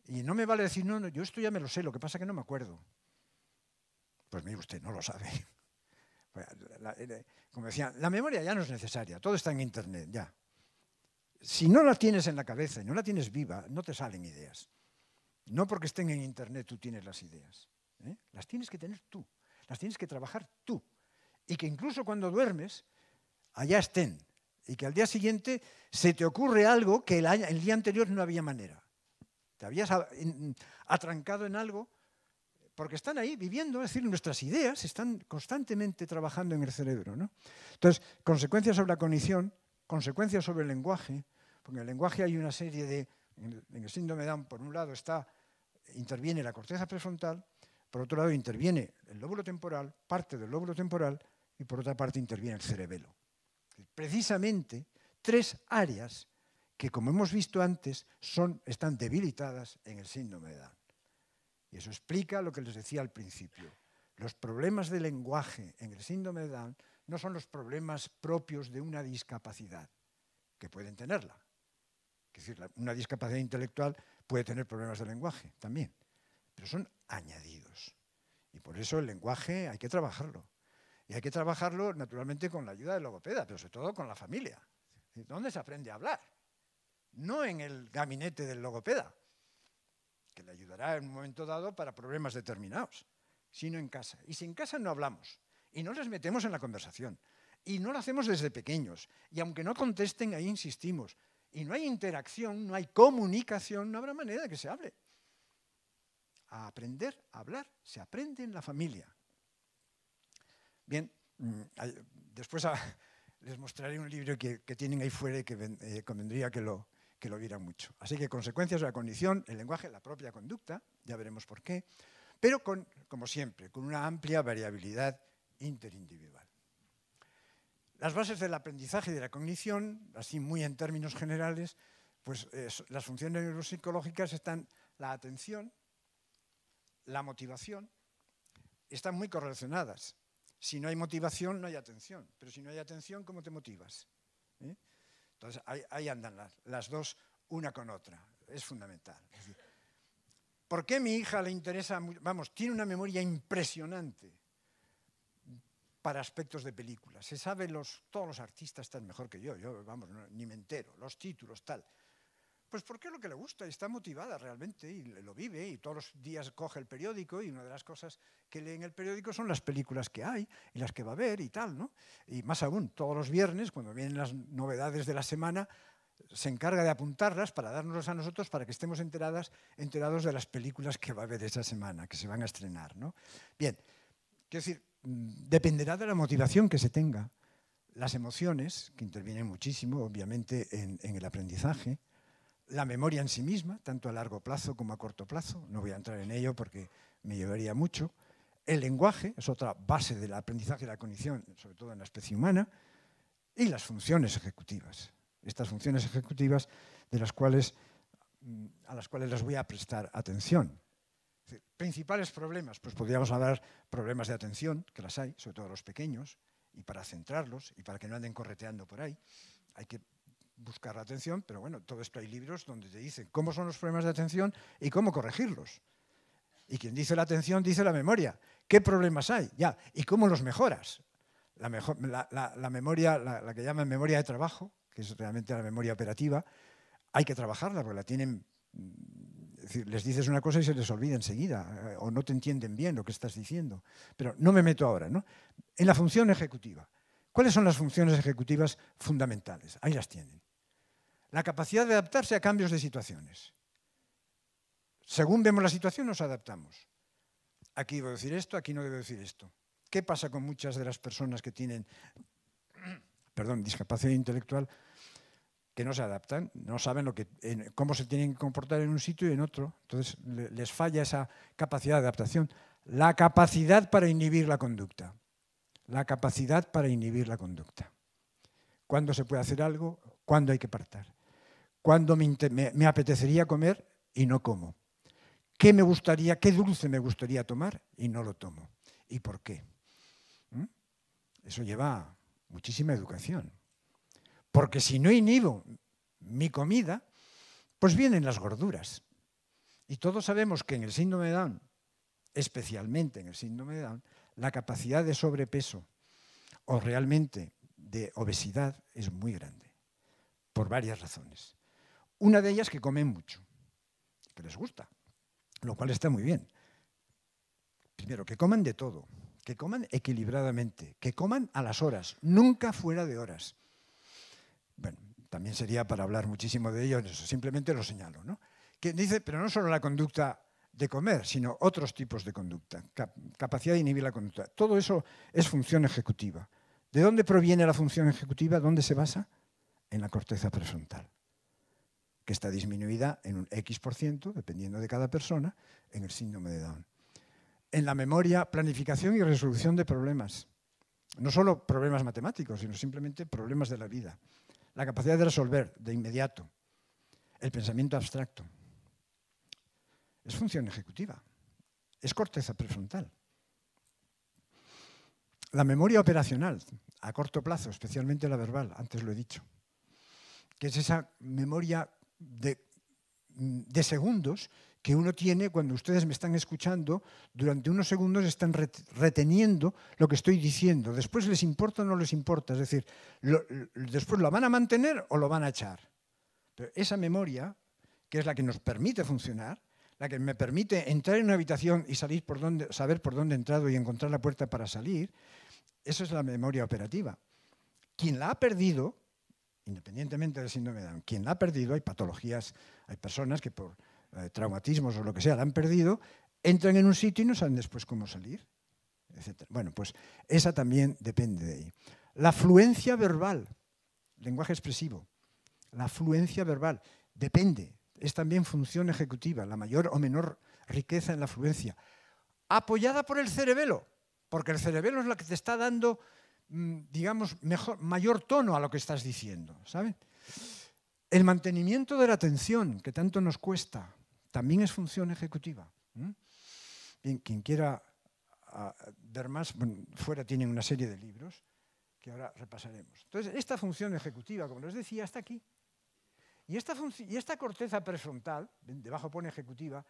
y no me vale decir, no, yo esto ya me lo sé, lo que pasa es que no me acuerdo. Pues mire usted, no lo sabe. Como decía, la memoria ya no es necesaria, todo está en Internet, ya. Si no la tienes en la cabeza y no la tienes viva, no te salen ideas. No porque estén en Internet tú tienes las ideas. Las tienes que tener tú, las tienes que trabajar tú. Y que incluso cuando duermes, allá estén. Y que al día siguiente se te ocurre algo que el día anterior no había manera. Te habías atrancado en algo porque están ahí viviendo, es decir, nuestras ideas están constantemente trabajando en el cerebro, ¿no? Entonces, consecuencias sobre la cognición, consecuencias sobre el lenguaje, porque en el lenguaje hay una serie de, en el síndrome de Down, por un lado interviene la corteza prefrontal, por otro lado interviene el lóbulo temporal, parte del lóbulo temporal, y por otra parte interviene el cerebelo. Precisamente 3 áreas que, como hemos visto antes, están debilitadas en el síndrome de Down. Y eso explica lo que les decía al principio. Los problemas de lenguaje en el síndrome de Down no son los problemas propios de una discapacidad, que pueden tenerla. Es decir, una discapacidad intelectual puede tener problemas de lenguaje también, pero son añadidos. Y por eso el lenguaje hay que trabajarlo. Y hay que trabajarlo, naturalmente, con la ayuda del logopeda, pero sobre todo con la familia. ¿Dónde se aprende a hablar? No en el gabinete del logopeda, que le ayudará en un momento dado para problemas determinados, sino en casa. Y si en casa no hablamos y no les metemos en la conversación y no lo hacemos desde pequeños y aunque no contesten, ahí insistimos, y no hay interacción, no hay comunicación, no habrá manera de que se hable. A aprender a hablar se aprende en la familia. Bien, después les mostraré un libro que tienen ahí fuera y que convendría que lo vieran mucho. Así que consecuencias de la cognición, el lenguaje, la propia conducta, ya veremos por qué, pero como siempre, con una amplia variabilidad interindividual. Las bases del aprendizaje y de la cognición, así muy en términos generales, pues las funciones neuropsicológicas están la atención, la motivación, están muy correlacionadas. Si no hay motivación, no hay atención, pero si no hay atención, ¿cómo te motivas? Entonces, ahí andan las dos, una con otra. Es fundamental. Es decir, ¿por qué mi hija le interesa? Vamos, tiene una memoria impresionante para aspectos de películas. Se sabe, todos los artistas están mejor que yo. Vamos, ni me entero. Los títulos, tal. Pues porque es lo que le gusta y está motivada realmente y lo vive y todos los días coge el periódico y una de las cosas que lee en el periódico son las películas que hay y las que va a ver y tal, ¿no? Y más aún, todos los viernes, cuando vienen las novedades de la semana, se encarga de apuntarlas para dárnoslas a nosotros para que estemos enterados de las películas que va a haber esa semana, que se van a estrenar, ¿no? Bien, quiero decir, dependerá de la motivación que se tenga, las emociones, que intervienen muchísimo, obviamente, en el aprendizaje, la memoria en sí misma, tanto a largo plazo como a corto plazo, no voy a entrar en ello porque me llevaría mucho. El lenguaje es otra base del aprendizaje y la cognición, sobre todo en la especie humana, y las funciones ejecutivas. Estas funciones ejecutivas a las cuales les voy a prestar atención. Principales problemas, pues podríamos hablar problemas de atención, que las hay, sobre todo los pequeños, y para centrarlos y para que no anden correteando por ahí, hay que buscar la atención, pero bueno, todo esto hay libros donde te dicen cómo son los problemas de atención y cómo corregirlos. Y quien dice la atención dice la memoria. ¿Qué problemas hay? Ya. ¿Y cómo los mejoras? La memoria, la que llaman memoria de trabajo, que es realmente la memoria operativa, hay que trabajarla porque la tienen. Es decir, les dices una cosa y se les olvida enseguida, o no te entienden bien lo que estás diciendo. Pero no me meto ahora, ¿no? En la función ejecutiva. ¿Cuáles son las funciones ejecutivas fundamentales? Ahí las tienen. La capacidad de adaptarse a cambios de situaciones. Según vemos la situación, nos adaptamos. Aquí debo decir esto, aquí no debo decir esto. ¿Qué pasa con muchas de las personas que tienen discapacidad intelectual que no se adaptan, no saben cómo se tienen que comportar en un sitio y en otro? Entonces, les falla esa capacidad de adaptación. La capacidad para inhibir la conducta. La capacidad para inhibir la conducta. ¿Cuándo se puede hacer algo? ¿Cuándo hay que apartar? ¿Cuándo me apetecería comer y no como? ¿Qué dulce me gustaría tomar y no lo tomo? ¿Y por qué? Eso lleva muchísima educación. Porque si no inhibo mi comida, Pues vienen las gorduras. Y todos sabemos que en el síndrome de Down, especialmente en el síndrome de Down, la capacidad de sobrepeso o realmente de obesidad es muy grande, por varias razones. Una de ellas que comen mucho, que les gusta, lo cual está muy bien. Primero, que coman de todo, que coman equilibradamente, que coman a las horas, nunca fuera de horas. Bueno, también sería para hablar muchísimo de ello, simplemente lo señalo, ¿no? Que dice, pero no solo la conducta de comer, sino otros tipos de conducta, capacidad de inhibir la conducta. Todo eso es función ejecutiva. ¿De dónde proviene la función ejecutiva? ¿Dónde se basa? En la corteza prefrontal, que está disminuida en un X%, dependiendo de cada persona, en el síndrome de Down. En la memoria, planificación y resolución de problemas. No solo problemas matemáticos, sino simplemente problemas de la vida. La capacidad de resolver de inmediato. El pensamiento abstracto. Es función ejecutiva. Es corteza prefrontal. La memoria operacional, a corto plazo, especialmente la verbal, antes lo he dicho, que es esa memoria de segundos que uno tiene cuando ustedes me están escuchando, durante unos segundos están reteniendo lo que estoy diciendo. Después les importa o no les importa, es decir, después lo van a mantener o lo van a echar. Pero esa memoria, que es la que nos permite funcionar, la que me permite entrar en una habitación y salir saber por dónde he entrado y encontrar la puerta para salir, eso es la memoria operativa. Quien la ha perdido, independientemente del síndrome de Down, quien la ha perdido, hay patologías, hay personas que por traumatismos o lo que sea la han perdido, entran en un sitio y no saben después cómo salir, etc. Bueno, pues esa también depende de ahí. La fluencia verbal, lenguaje expresivo, la fluencia verbal depende, es también función ejecutiva, la mayor o menor riqueza en la fluencia, apoyada por el cerebelo, porque el cerebelo es la que te está dando, digamos, mayor tono a lo que estás diciendo, ¿saben? El mantenimiento de la atención, que tanto nos cuesta, también es función ejecutiva. Bien, quien quiera ver más, bueno, fuera tienen una serie de libros que ahora repasaremos. Entonces, esta función ejecutiva, como les decía, está aquí. Y esta corteza prefrontal, debajo pone ejecutiva,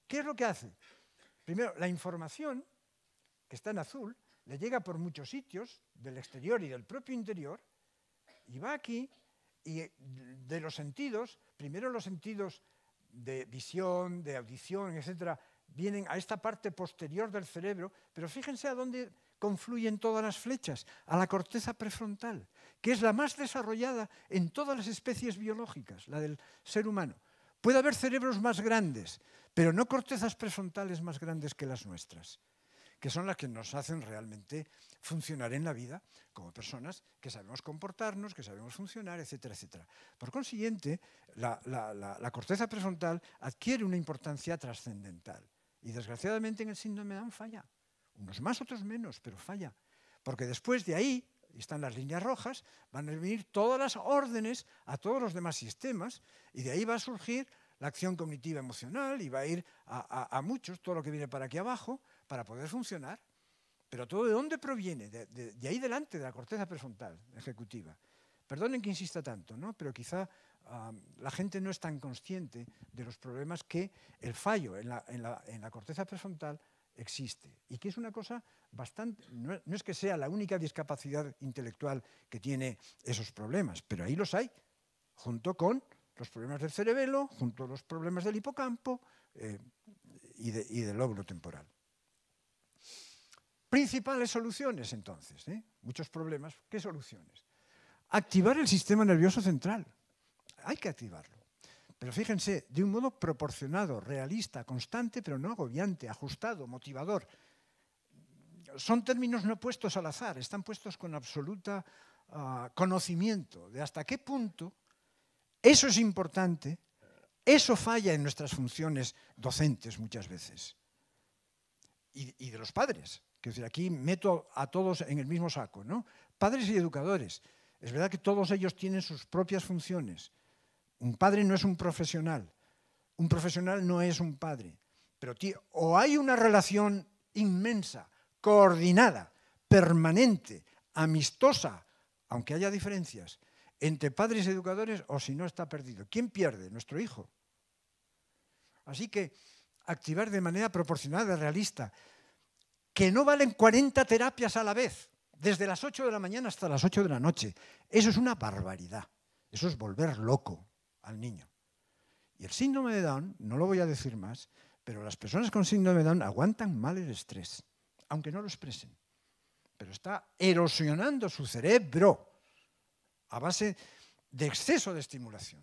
¿qué es lo que hace? Primero, la información, que está en azul, le llega por muchos sitios, del exterior y del propio interior, y va aquí, y de los sentidos, primero los sentidos de visión, de audición, etcétera, vienen a esta parte posterior del cerebro, pero fíjense a dónde confluyen todas las flechas, a la corteza prefrontal, que es la más desarrollada en todas las especies biológicas, la del ser humano. Puede haber cerebros más grandes, pero no cortezas prefrontales más grandes que las nuestras, que son las que nos hacen realmente funcionar en la vida como personas que sabemos comportarnos, que sabemos funcionar, etcétera, etcétera. Por consiguiente, la corteza prefrontal adquiere una importancia trascendental y desgraciadamente en el síndrome de Down falla. Unos más, otros menos, pero falla. Porque después de ahí, están las líneas rojas, van a venir todas las órdenes a todos los demás sistemas y de ahí va a surgir la acción cognitiva emocional y va a ir a muchos, todo lo que viene para aquí abajo, para poder funcionar. Pero ¿todo de dónde proviene? De ahí delante, de la corteza prefrontal ejecutiva. Perdonen que insista tanto, ¿no? Pero quizá la gente no es tan consciente de los problemas que el fallo en la corteza prefrontal existe y que es una cosa bastante, no es que sea la única discapacidad intelectual que tiene esos problemas, pero ahí los hay, junto con los problemas del cerebelo, junto a los problemas del hipocampo y del lóbulo temporal. Principales soluciones, entonces, muchos problemas, ¿qué soluciones? Activar el sistema nervioso central, hay que activarlo. Pero fíjense, de un modo proporcionado, realista, constante, pero no agobiante, ajustado, motivador. Son términos no puestos al azar, están puestos con absoluta conocimiento de hasta qué punto eso es importante, eso falla en nuestras funciones docentes muchas veces. Y de los padres, que es decir, aquí meto a todos en el mismo saco, ¿no? Padres y educadores. Es verdad que todos ellos tienen sus propias funciones. Un padre no es un profesional no es un padre, pero o hay una relación inmensa, coordinada, permanente, amistosa, aunque haya diferencias, entre padres y educadores, o si no está perdido. ¿Quién pierde? Nuestro hijo, Así que activar de manera proporcionada, realista, que no valen 40 terapias a la vez, desde las 8 de la mañana hasta las 8 de la noche. Eso es una barbaridad. Eso es volver loco al niño. Y el síndrome de Down, no lo voy a decir más, pero las personas con síndrome de Down aguantan mal el estrés, aunque no lo expresen. Pero está erosionando su cerebro a base de exceso de estimulación.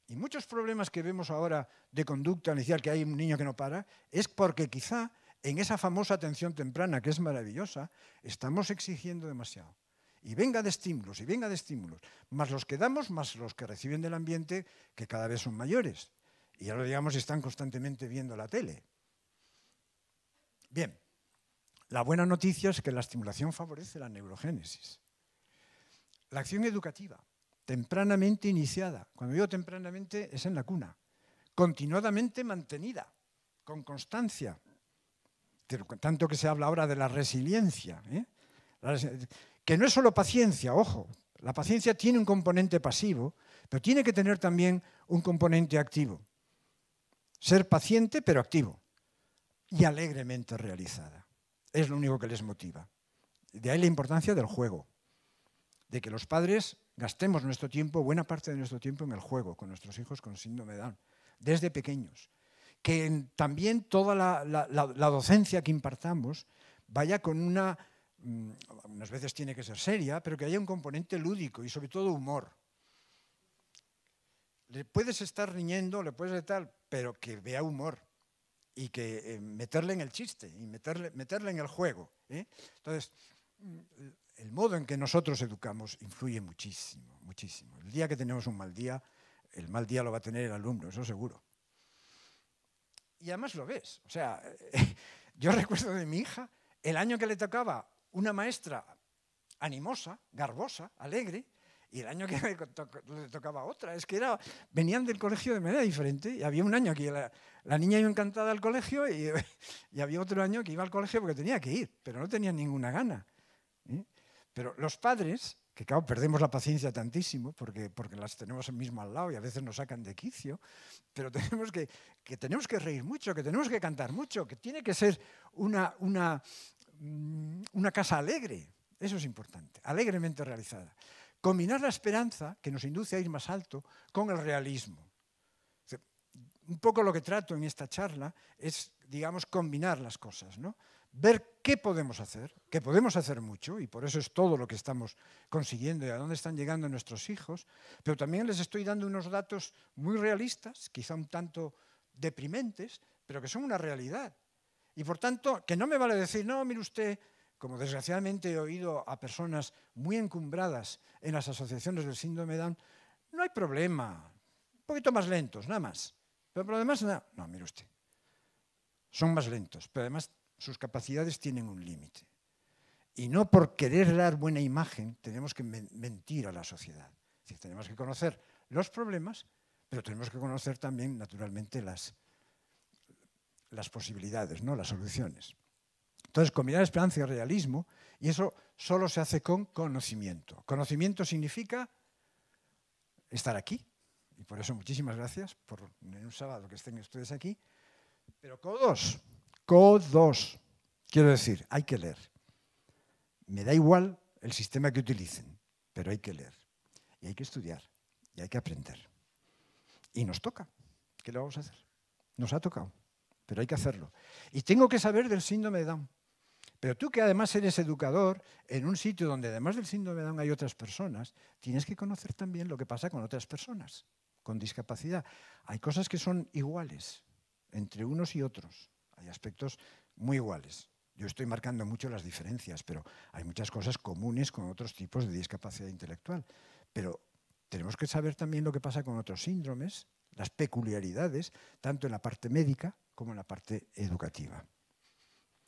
Y muchos problemas que vemos ahora de conducta inicial, que hay un niño que no para, es porque quizá en esa famosa atención temprana, que es maravillosa, estamos exigiendo demasiado. Y venga de estímulos, y venga de estímulos, más los que damos, más los que reciben del ambiente, que cada vez son mayores. Y ya lo digamos, están constantemente viendo la tele. Bien, la buena noticia es que la estimulación favorece la neurogénesis. La acción educativa, tempranamente iniciada. Cuando digo tempranamente es en la cuna. Continuadamente mantenida, con constancia. Tanto que se habla ahora de la resiliencia. Que no es solo paciencia, ojo. La paciencia tiene un componente pasivo, pero tiene que tener también un componente activo. Ser paciente, pero activo. Y alegremente realizada. Es lo único que les motiva. De ahí la importancia del juego. De que los padres gastemos nuestro tiempo, buena parte de nuestro tiempo en el juego con nuestros hijos con síndrome de Down, desde pequeños. Que también toda la docencia que impartamos vaya con unas veces tiene que ser seria, pero que haya un componente lúdico y sobre todo humor. Le puedes estar riñendo, le puedes estar, pero que vea humor y que meterle en el chiste y meterle en el juego. Entonces, el modo en que nosotros educamos influye muchísimo, muchísimo. El día que tenemos un mal día, el mal día lo va a tener el alumno, eso seguro. Y además lo ves. O sea, yo recuerdo de mi hija, el año que le tocaba una maestra animosa, garbosa, alegre, y el año que le tocaba otra. Es que venían del colegio de manera diferente. Y había un año que la niña iba encantada al colegio y había otro año que iba al colegio porque tenía que ir, pero no tenía ninguna gana. Pero los padres, que claro, perdemos la paciencia tantísimo porque las tenemos mismo al lado y a veces nos sacan de quicio, pero tenemos que reír mucho, que tenemos que cantar mucho, que tiene que ser una casa alegre. Eso es importante, alegremente realizada. Combinar la esperanza, que nos induce a ir más alto, con el realismo. Un poco lo que trato en esta charla es, digamos, combinar las cosas, ¿no? Ver qué podemos hacer, que podemos hacer mucho, y por eso es todo lo que estamos consiguiendo y a dónde están llegando nuestros hijos, pero también les estoy dando unos datos muy realistas, quizá un tanto deprimentes, pero que son una realidad. Y por tanto, que no me vale decir, no, mire usted, como desgraciadamente he oído a personas muy encumbradas en las asociaciones del síndrome de Down, no hay problema, un poquito más lentos, nada más. Pero por lo demás, nada. No, mire usted, son más lentos, pero además sus capacidades tienen un límite. Y no por querer dar buena imagen tenemos que mentir a la sociedad. Es decir, tenemos que conocer los problemas, pero tenemos que conocer también, naturalmente, las posibilidades, ¿no? Las soluciones. Entonces, combinar esperanza y realismo, y eso solo se hace con conocimiento. Conocimiento significa estar aquí, y por eso muchísimas gracias por en un sábado que estén ustedes aquí, pero codos. Quiero decir, hay que leer. Me da igual el sistema que utilicen, pero hay que leer, y hay que estudiar, y hay que aprender. Y nos toca. ¿Qué le vamos a hacer? Nos ha tocado, pero hay que hacerlo. Y tengo que saber del síndrome de Down. Pero tú que además eres educador, en un sitio donde además del síndrome de Down hay otras personas, tienes que conocer también lo que pasa con otras personas con discapacidad. Hay cosas que son iguales entre unos y otros. Hay aspectos muy iguales. Yo estoy marcando mucho las diferencias, pero hay muchas cosas comunes con otros tipos de discapacidad intelectual. Pero tenemos que saber también lo que pasa con otros síndromes, las peculiaridades, tanto en la parte médica como en la parte educativa.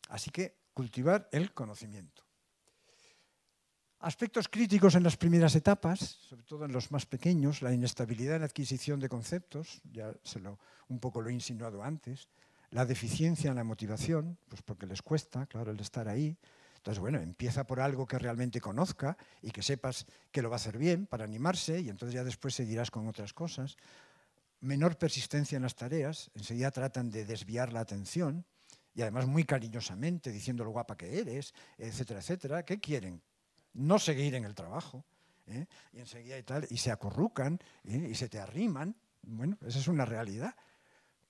Así que cultivar el conocimiento. Aspectos críticos en las primeras etapas, sobre todo en los más pequeños, la inestabilidad en la adquisición de conceptos, ya un poco lo he insinuado antes, la deficiencia en la motivación, pues porque les cuesta, claro, el estar ahí. Entonces, bueno, empieza por algo que realmente conozca y que sepas que lo va a hacer bien para animarse y entonces ya después seguirás con otras cosas. menor persistencia en las tareas, enseguida tratan de desviar la atención, y además muy cariñosamente, diciendo lo guapa que eres, etcétera, etcétera. ¿Qué quieren? No seguir en el trabajo, y enseguida y se acurrucan, y se te arriman. Bueno, esa es una realidad.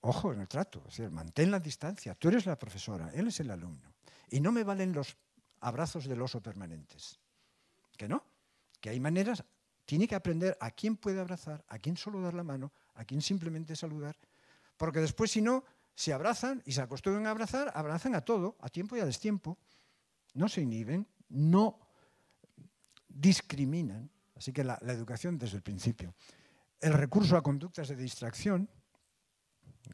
Ojo en el trato, es decir, mantén la distancia. Tú eres la profesora, él es el alumno. Y no me valen los abrazos del oso permanentes. Que no, que hay maneras. Tiene que aprender a quién puede abrazar, a quién solo dar la mano, a quién simplemente saludar. Porque después, si no, se abrazan y se acostumbran a abrazar, abrazan a todo, a tiempo y a destiempo. No se inhiben, no discriminan. Así que la educación desde el principio. El recurso a conductas de distracción,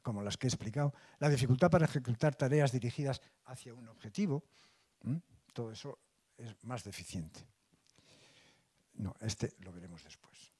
como las que he explicado, la dificultad para ejecutar tareas dirigidas hacia un objetivo, todo eso es más deficiente. No, este lo veremos después.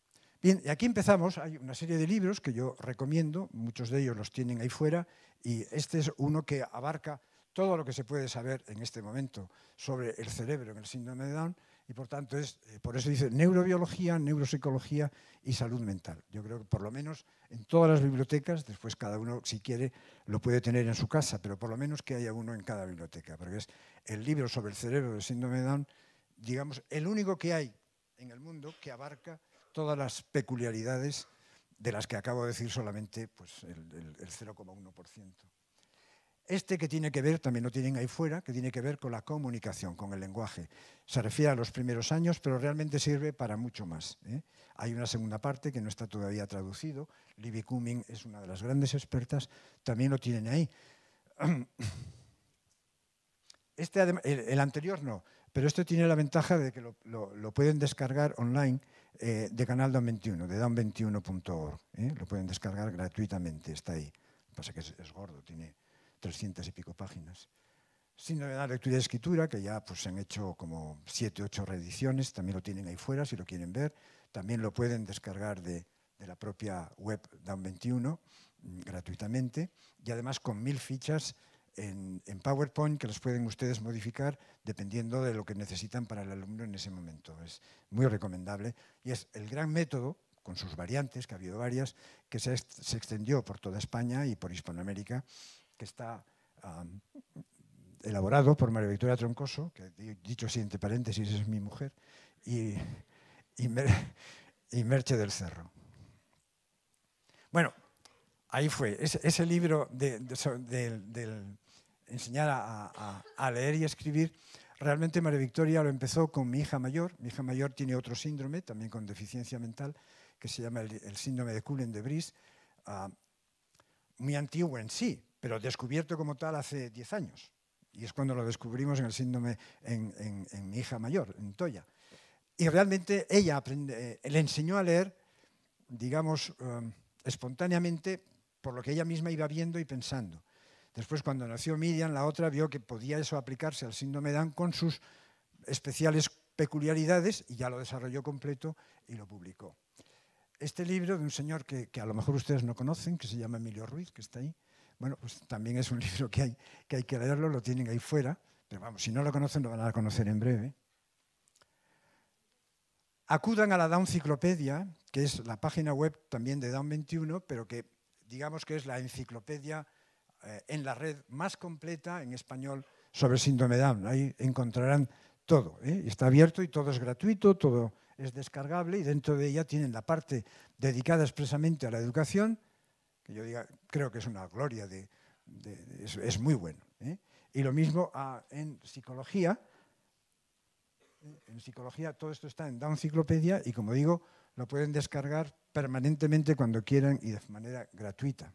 Bien, y aquí empezamos. Hay una serie de libros que yo recomiendo, muchos de ellos los tienen ahí fuera, y este es uno que abarca todo lo que se puede saber en este momento sobre el cerebro en el síndrome de Down, y por tanto por eso dice neurobiología, neuropsicología y salud mental. Yo creo que por lo menos en todas las bibliotecas, después cada uno si quiere lo puede tener en su casa, pero por lo menos que haya uno en cada biblioteca, porque es el libro sobre el cerebro del síndrome de Down, digamos, el único que hay en el mundo que abarca todas las peculiaridades de las que acabo de decir solamente pues, el 0,1%. Este que tiene que ver, también lo tienen ahí fuera, que tiene que ver con la comunicación, con el lenguaje. Se refiere a los primeros años, pero realmente sirve para mucho más. Hay una segunda parte que no está todavía traducido. Libby Cumming es una de las grandes expertas, también lo tienen ahí. El anterior no, pero este tiene la ventaja de que lo pueden descargar online de Canal Down 21, de down21.org. Lo pueden descargar gratuitamente, está ahí. Lo que pasa es que es gordo, tiene 300 y pico páginas. Síndrome de la lectura y escritura, que ya pues, se han hecho como 7 o 8 reediciones, también lo tienen ahí fuera si lo quieren ver. También lo pueden descargar de la propia web Down21 gratuitamente, y además con 1000 fichas en PowerPoint que los pueden ustedes modificar dependiendo de lo que necesitan para el alumno en ese momento. Es muy recomendable y es el gran método, con sus variantes, que ha habido varias, que se extendió por toda España y por Hispanoamérica, que está elaborado por María Victoria Troncoso, que dicho así entre paréntesis es mi mujer, y Merche del Cerro. Bueno, ahí fue. Ese libro del enseñar a leer y escribir, realmente María Victoria lo empezó con mi hija mayor. Mi hija mayor tiene otro síndrome, también con deficiencia mental, que se llama el síndrome de Cullen-de-Vries, muy antiguo en sí, pero descubierto como tal hace 10 años. Y es cuando lo descubrimos en el síndrome en mi hija mayor, en Toya. Y realmente ella le enseñó a leer, digamos, espontáneamente, por lo que ella misma iba viendo y pensando. Después, cuando nació Miriam, la otra vio que podía eso aplicarse al síndrome de Down con sus especiales peculiaridades y ya lo desarrolló completo y lo publicó. Este libro de un señor que a lo mejor ustedes no conocen, que se llama Emilio Ruiz, que está ahí, bueno, pues también es un libro que hay que leerlo, lo tienen ahí fuera, pero vamos, si no lo conocen lo van a conocer en breve. Acudan a la Down Ciclopedia, que es la página web también de Down21, pero que digamos que es la enciclopedia en la red más completa en español sobre el síndrome de Down. Ahí encontrarán todo. Está abierto y todo es gratuito, todo es descargable y dentro de ella tienen la parte dedicada expresamente a la educación, que yo creo que es una gloria, es muy bueno. Y lo mismo en psicología. En psicología todo esto está en Down Ciclopedia y, como digo, lo pueden descargar permanentemente cuando quieran y de manera gratuita.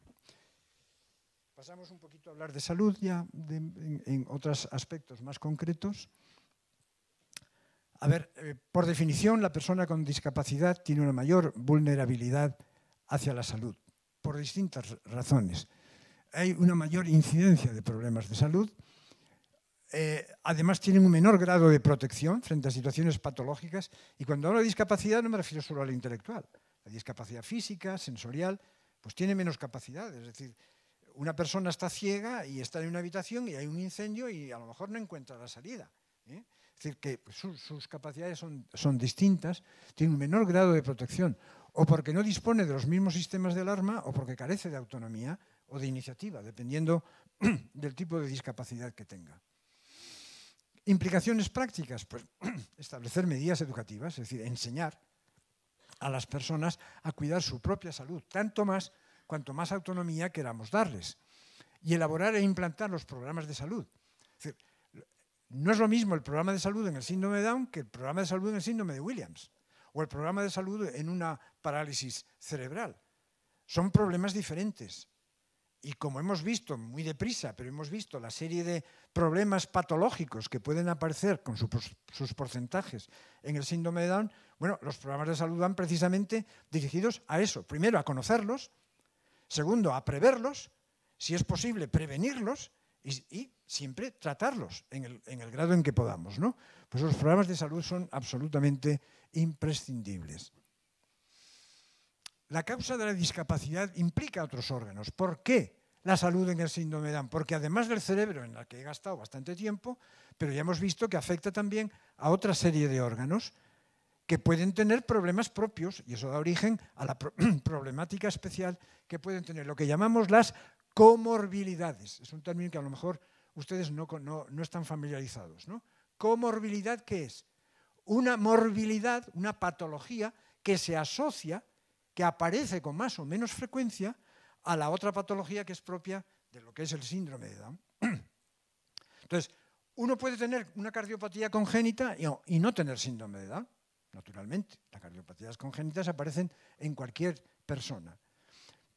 Pasamos un poquito a hablar de salud ya, en otros aspectos más concretos. A ver, por definición, la persona con discapacidad tiene una mayor vulnerabilidad hacia la salud, por distintas razones. Hay una mayor incidencia de problemas de salud. Además tienen un menor grado de protección frente a situaciones patológicas, y cuando hablo de discapacidad no me refiero solo a la intelectual. La discapacidad física, sensorial, pues tiene menos capacidad. Es decir, una persona está ciega y está en una habitación y hay un incendio y a lo mejor no encuentra la salida. Es decir, que sus capacidades son distintas, tienen un menor grado de protección. o porque no dispone de los mismos sistemas de alarma o porque carece de autonomía o de iniciativa, dependiendo del tipo de discapacidad que tenga. Implicaciones prácticas, pues establecer medidas educativas, es decir, enseñar a las personas a cuidar su propia salud, tanto más cuanto más autonomía queramos darles. Y elaborar e implantar los programas de salud. Es decir, no es lo mismo el programa de salud en el síndrome de Down que el programa de salud en el síndrome de Williams o el programa de salud en una parálisis cerebral. Son problemas diferentes. Y como hemos visto muy deprisa, pero hemos visto la serie de problemas patológicos que pueden aparecer con sus porcentajes en el síndrome de Down, bueno, los programas de salud van precisamente dirigidos a eso. Primero, a conocerlos. Segundo, a preverlos. Si es posible, prevenirlos y siempre tratarlos en el grado en que podamos, ¿no? Pues los programas de salud son absolutamente imprescindibles. La causa de la discapacidad implica otros órganos. ¿Por qué la salud en el síndrome de Down? Porque además del cerebro, en el que he gastado bastante tiempo, pero ya hemos visto que afecta también a otra serie de órganos que pueden tener problemas propios, y eso da origen a la problemática especial que pueden tener, lo que llamamos las comorbilidades. Es un término que a lo mejor ustedes no están familiarizados, ¿no? ¿Comorbilidad qué es? Una morbilidad, una patología que se asocia, que aparece con más o menos frecuencia a la otra patología que es propia de lo que es el síndrome de Down. Entonces, uno puede tener una cardiopatía congénita y no tener síndrome de Down, naturalmente. Las cardiopatías congénitas aparecen en cualquier persona.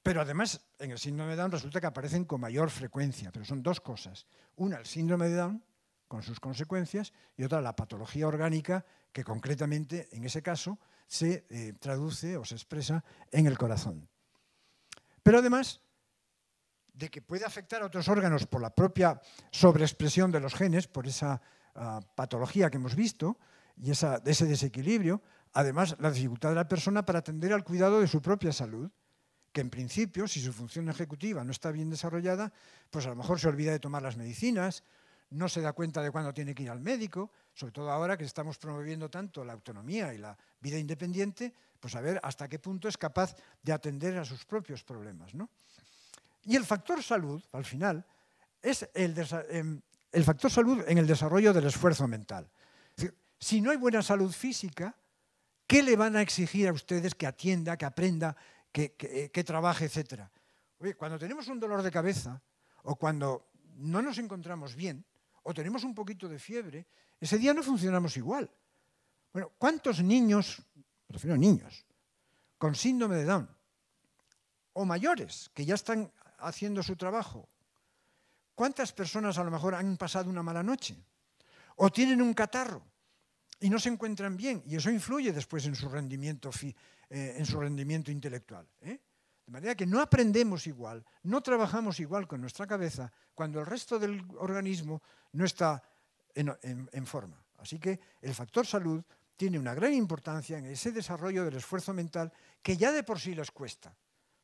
Pero además, en el síndrome de Down resulta que aparecen con mayor frecuencia, pero son dos cosas. Una, el síndrome de Down, con sus consecuencias, y otra, la patología orgánica, que concretamente, en ese caso, se traduce o se expresa en el corazón. Pero además de que puede afectar a otros órganos por la propia sobreexpresión de los genes, por esa patología que hemos visto, y ese desequilibrio, además la dificultad de la persona para atender al cuidado de su propia salud, que en principio, si su función ejecutiva no está bien desarrollada, pues a lo mejor se olvida de tomar las medicinas, no se da cuenta de cuándo tiene que ir al médico, sobre todo ahora que estamos promoviendo tanto la autonomía y la vida independiente, pues a ver hasta qué punto es capaz de atender a sus propios problemas, ¿no? Y el factor salud, al final, es el factor salud en el desarrollo del esfuerzo mental. Es decir, si no hay buena salud física, ¿qué le van a exigir a ustedes que atienda, que aprenda, que trabaje, etcétera? Oye, cuando tenemos un dolor de cabeza o cuando no nos encontramos bien o tenemos un poquito de fiebre, ese día no funcionamos igual. Bueno, ¿cuántos niños, me refiero a niños, con síndrome de Down o mayores que ya están haciendo su trabajo, cuántas personas a lo mejor han pasado una mala noche o tienen un catarro y no se encuentran bien y eso influye después en su rendimiento intelectual, ¿eh? De manera que no aprendemos igual, no trabajamos igual con nuestra cabeza cuando el resto del organismo no está en forma. Así que el factor salud tiene una gran importancia en ese desarrollo del esfuerzo mental que ya de por sí les cuesta.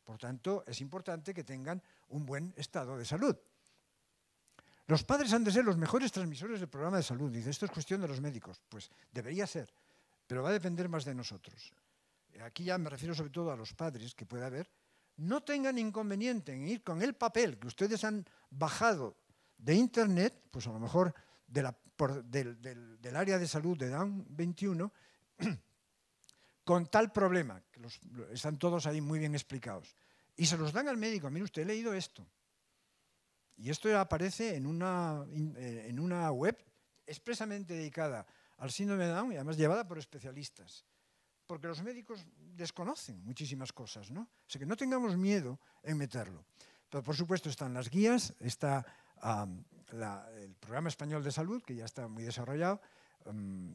Por tanto, es importante que tengan un buen estado de salud. Los padres han de ser los mejores transmisores del programa de salud. Dice, esto es cuestión de los médicos. Pues debería ser, pero va a depender más de nosotros. Aquí ya me refiero sobre todo a los padres, que puede haber. No tengan inconveniente en ir con el papel que ustedes han bajado de Internet, pues a lo mejor del área de salud de Down 21, con tal problema, que están todos ahí muy bien explicados, y se los dan al médico. Mire usted, he leído esto. Y esto ya aparece en una web expresamente dedicada al síndrome de Down y además llevada por especialistas. Porque los médicos desconocen muchísimas cosas, ¿no? O sea que no tengamos miedo en meterlo. Pero por supuesto están las guías, está el programa español de salud, que ya está muy desarrollado,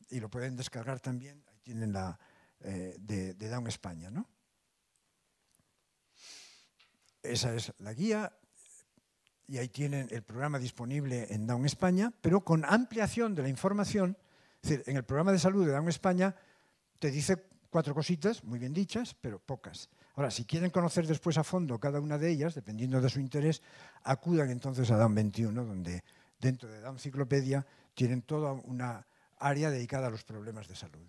y lo pueden descargar también. Ahí tienen la de Down España, ¿no? Esa es la guía. Y ahí tienen el programa disponible en Down España, pero con ampliación de la información. Es decir, en el programa de salud de Down España te dice 4 cositas, muy bien dichas, pero pocas. Ahora, si quieren conocer después a fondo cada una de ellas, dependiendo de su interés, acudan entonces a Down 21, donde dentro de Down Enciclopedia tienen toda una área dedicada a los problemas de salud.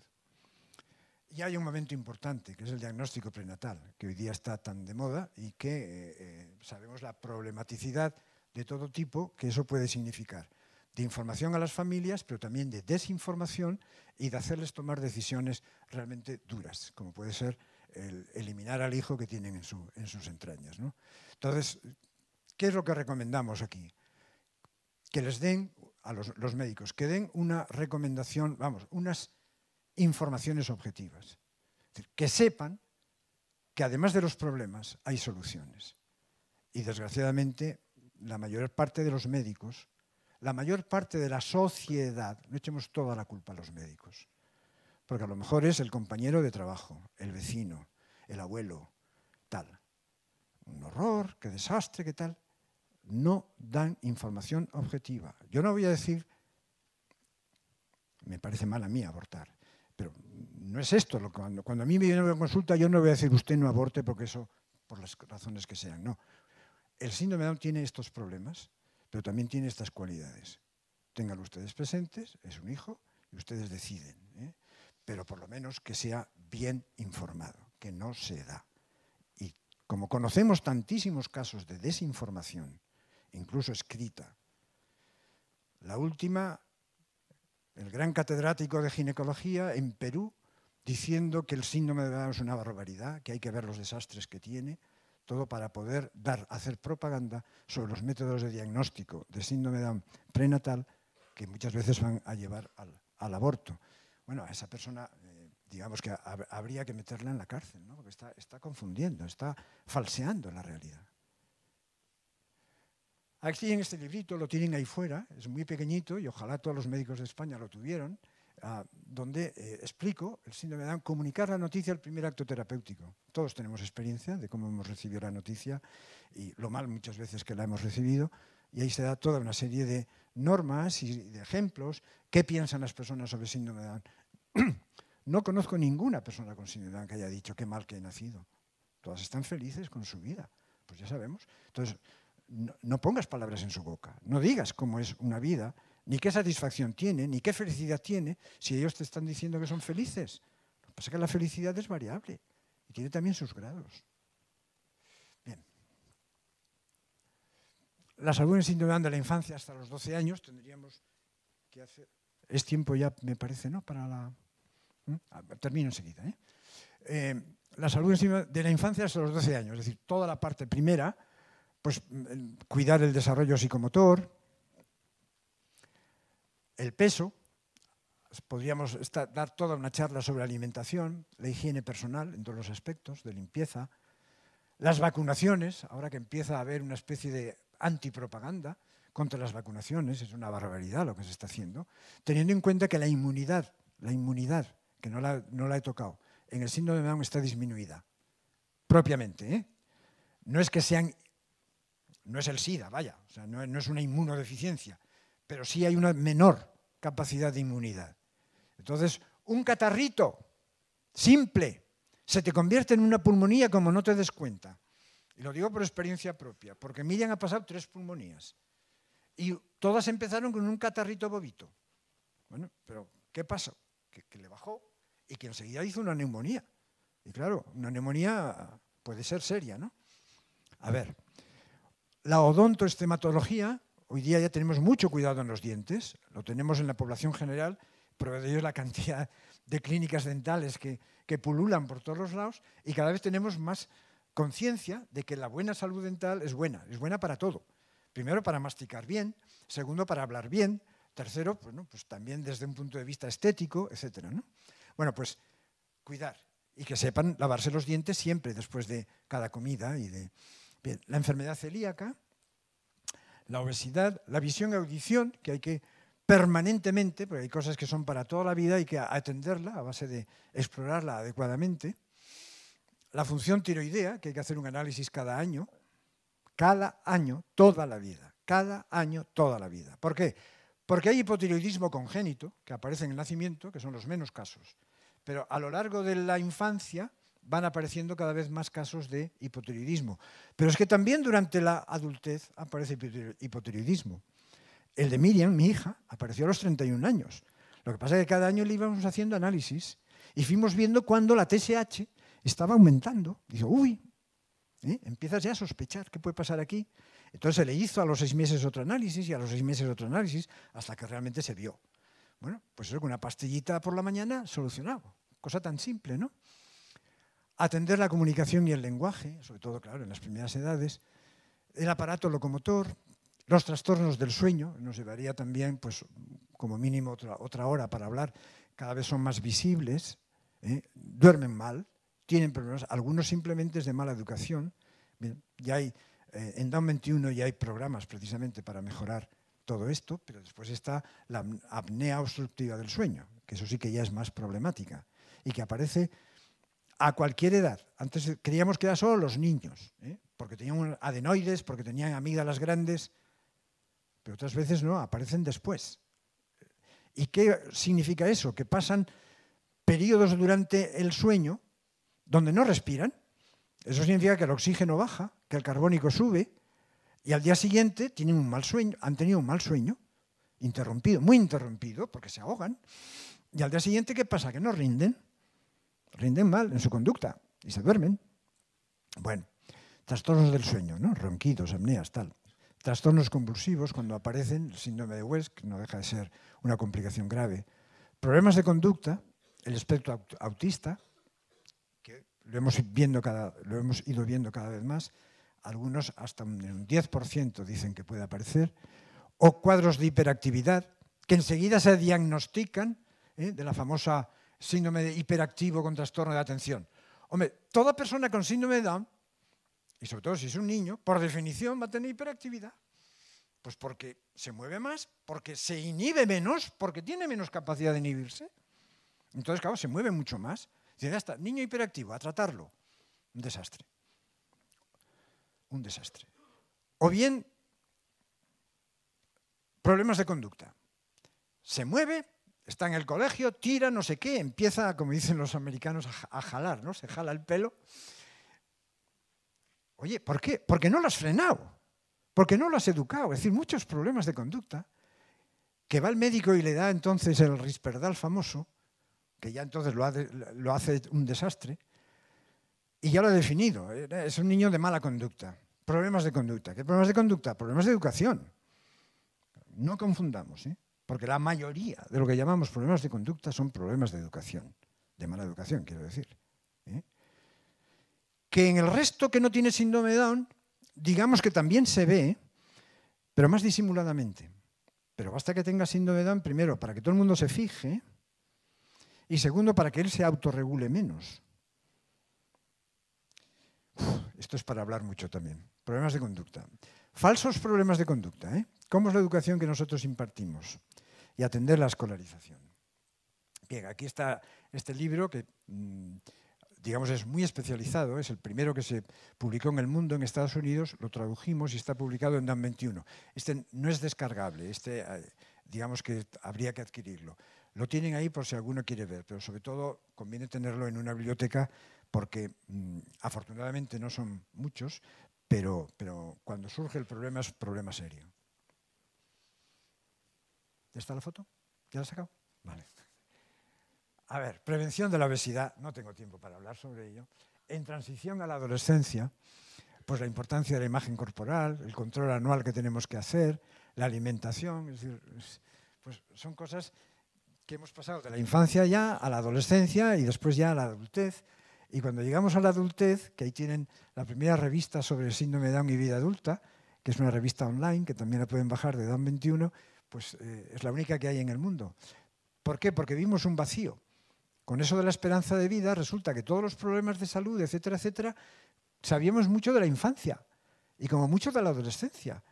Y hay un momento importante, que es el diagnóstico prenatal, que hoy día está tan de moda y que sabemos la problematicidad de todo tipo que eso puede significar. De información a las familias, pero también de desinformación y de hacerles tomar decisiones realmente duras, como puede ser el eliminar al hijo que tienen en sus entrañas, ¿no? Entonces, ¿qué es lo que recomendamos aquí? Que les den, a los médicos, que den una recomendación, vamos, unas informaciones objetivas. Es decir, que sepan que además de los problemas hay soluciones. Y desgraciadamente la mayor parte de los médicos, la mayor parte de la sociedad, no echemos toda la culpa a los médicos, porque a lo mejor es el compañero de trabajo, el vecino, el abuelo, tal. Un horror, qué desastre, qué tal. No dan información objetiva. Yo no voy a decir, me parece mal a mí abortar, pero no es esto. Cuando a mí me viene una consulta, yo no voy a decir usted no aborte porque eso, por las razones que sean, no. El síndrome de Down tiene estos problemas, pero también tiene estas cualidades. Ténganlo ustedes presentes, es un hijo y ustedes deciden, ¿eh? Pero por lo menos que sea bien informado, que no se da. Y como conocemos tantísimos casos de desinformación, incluso escrita, la última, el gran catedrático de ginecología en Perú, diciendo que el síndrome de Down es una barbaridad, que hay que ver los desastres que tiene, todo para poder hacer propaganda sobre los métodos de diagnóstico de síndrome de Down prenatal que muchas veces van a llevar al aborto. Bueno, a esa persona, digamos que habría que meterla en la cárcel, ¿no? Porque está confundiendo, está falseando la realidad. Aquí en este librito, lo tienen ahí fuera, es muy pequeñito y ojalá todos los médicos de España lo tuvieran, donde explico el síndrome de Down, comunicar la noticia al primer acto terapéutico. Todos tenemos experiencia de cómo hemos recibido la noticia y lo mal muchas veces que la hemos recibido, y ahí se da toda una serie de normas y de ejemplos. ¿Qué piensan las personas sobre síndrome de Down? No conozco ninguna persona con síndrome de Down que haya dicho qué mal que he nacido. Todas están felices con su vida, pues ya sabemos. Entonces, no pongas palabras en su boca, no digas cómo es una vida, ni qué satisfacción tiene, ni qué felicidad tiene, si ellos te están diciendo que son felices. Lo que pasa es que la felicidad es variable y tiene también sus grados. Bien. La salud en síndrome de Down de la infancia hasta los 12 años tendríamos que hacer... Es tiempo ya, me parece, ¿no? Para la... Termino enseguida, ¿eh? La salud en síndrome de la infancia hasta los 12 años, es decir, toda la parte primera, pues cuidar el desarrollo psicomotor, el peso, podríamos dar toda una charla sobre alimentación, la higiene personal en todos los aspectos, de limpieza, las vacunaciones, ahora que empieza a haber una especie de antipropaganda contra las vacunaciones, es una barbaridad lo que se está haciendo, teniendo en cuenta que la inmunidad, que no la he tocado, en el síndrome de Down está disminuida, propiamente, ¿eh? No es que sean... No es el SIDA, vaya, o sea, no es una inmunodeficiencia, pero sí hay una menor capacidad de inmunidad. Entonces, un catarrito simple se te convierte en una pulmonía como no te des cuenta. Y lo digo por experiencia propia, porque Miriam ha pasado 3 pulmonías y todas empezaron con un catarrito bobito. Bueno, pero ¿qué pasó? Que le bajó y que enseguida hizo una neumonía. Y claro, una neumonía puede ser seria, ¿no? A ver... La odontoestomatología, hoy día ya tenemos mucho cuidado en los dientes, lo tenemos en la población general, prueba de ello la cantidad de clínicas dentales que pululan por todos los lados y cada vez tenemos más conciencia de que la buena salud dental es buena para todo. Primero, para masticar bien, segundo, para hablar bien, tercero, pues también desde un punto de vista estético, etc., ¿no? Bueno, pues cuidar y que sepan lavarse los dientes siempre después de cada comida y de... Bien, la enfermedad celíaca, la obesidad, la visión y audición, que hay que permanentemente, porque hay cosas que son para toda la vida, hay que atenderla a base de explorarla adecuadamente. La función tiroidea, que hay que hacer un análisis cada año, toda la vida, cada año, toda la vida. ¿Por qué? Porque hay hipotiroidismo congénito, que aparece en el nacimiento, que son los menos casos, pero a lo largo de la infancia van apareciendo cada vez más casos de hipotiroidismo. Pero es que también durante la adultez aparece hipotiroidismo. El de Miriam, mi hija, apareció a los 31 años. Lo que pasa es que cada año le íbamos haciendo análisis Y fuimos viendo cuando la TSH estaba aumentando. Dijo, uy, empiezas ya a sospechar qué puede pasar aquí. Entonces se le hizo a los 6 meses otro análisis y a los 6 meses otro análisis hasta que realmente se vio. Bueno, pues eso con una pastillita por la mañana solucionado. Cosa tan simple, ¿no? Atender la comunicación y el lenguaje, sobre todo, claro, en las primeras edades. El aparato locomotor, los trastornos del sueño, nos llevaría también, pues, como mínimo otra hora para hablar, cada vez son más visibles, duermen mal, tienen problemas, algunos simplemente es de mala educación. Bien, ya hay, en Down 21 ya hay programas precisamente para mejorar todo esto, pero después está la apnea obstructiva del sueño, que eso sí que ya es más problemática y que aparece a cualquier edad. Antes creíamos que era solo los niños, porque tenían adenoides, porque tenían amígdalas grandes, pero otras veces no, aparecen después. ¿Y qué significa eso? Que pasan periodos durante el sueño donde no respiran. Eso significa que el oxígeno baja, que el carbónico sube, y al día siguiente tienen un mal sueño, han tenido un mal sueño, interrumpido, muy interrumpido, porque se ahogan, y al día siguiente, ¿qué pasa? Que no rinden mal en su conducta y se duermen. Bueno, trastornos del sueño, ¿no? Ronquidos, apneas, tal. Trastornos convulsivos, cuando aparecen, el síndrome de West, que no deja de ser una complicación grave. Problemas de conducta, el espectro autista, que lo hemos ido viendo cada vez más, algunos hasta un 10% dicen que puede aparecer, o cuadros de hiperactividad, que enseguida se diagnostican, de la famosa síndrome de hiperactivo con trastorno de atención. Hombre, toda persona con síndrome de Down, y sobre todo si es un niño, por definición va a tener hiperactividad. Pues porque se mueve más, porque se inhibe menos, porque tiene menos capacidad de inhibirse. Entonces, claro, se mueve mucho más. Dice, ya está, niño hiperactivo, a tratarlo. Un desastre. Un desastre. O bien, problemas de conducta. Se mueve, está en el colegio, tira, no sé qué, empieza, como dicen los americanos, a jalar, ¿no? Se jala el pelo. Oye, ¿por qué? Porque no lo has frenado, porque no lo has educado. Es decir, muchos problemas de conducta, que va el médico y le da entonces el Risperdal famoso, que ya entonces lo hace un desastre, y ya lo ha definido. Es un niño de mala conducta. Problemas de conducta. ¿Qué problemas de conducta? Problemas de educación. No confundamos, porque la mayoría de lo que llamamos problemas de conducta son problemas de educación, de mala educación, quiero decir. Que en el resto que no tiene síndrome de Down, digamos que también se ve, pero más disimuladamente. Pero basta que tenga síndrome de Down, primero, para que todo el mundo se fije, y segundo, para que él se autorregule menos. Esto es para hablar mucho también. Problemas de conducta. Falsos problemas de conducta. ¿Cómo es la educación que nosotros impartimos? Y atender la escolarización. Bien, aquí está este libro que, digamos, es muy especializado. Es el primero que se publicó en el mundo, en Estados Unidos. Lo tradujimos y está publicado en Down 21. Este no es descargable. Este, digamos que habría que adquirirlo. Lo tienen ahí por si alguno quiere ver, pero sobre todo conviene tenerlo en una biblioteca porque afortunadamente no son muchos, pero cuando surge el problema es un problema serio. ¿Ya está la foto? ¿Ya la has sacado? Vale. A ver, prevención de la obesidad, no tengo tiempo para hablar sobre ello. En transición a la adolescencia, pues la importancia de la imagen corporal, el control anual que tenemos que hacer, la alimentación, es decir, pues son cosas que hemos pasado de la infancia ya a la adolescencia y después ya a la adultez. Y cuando llegamos a la adultez, que ahí tienen la primera revista sobre el síndrome de Down y vida adulta, que es una revista online, que también la pueden bajar de Down 21, pues es la única que hay en el mundo. ¿Por qué? Porque vimos un vacío. Con eso de la esperanza de vida, resulta que todos los problemas de salud, etcétera, etcétera, sabíamos mucho de la infancia y como mucho de la adolescencia.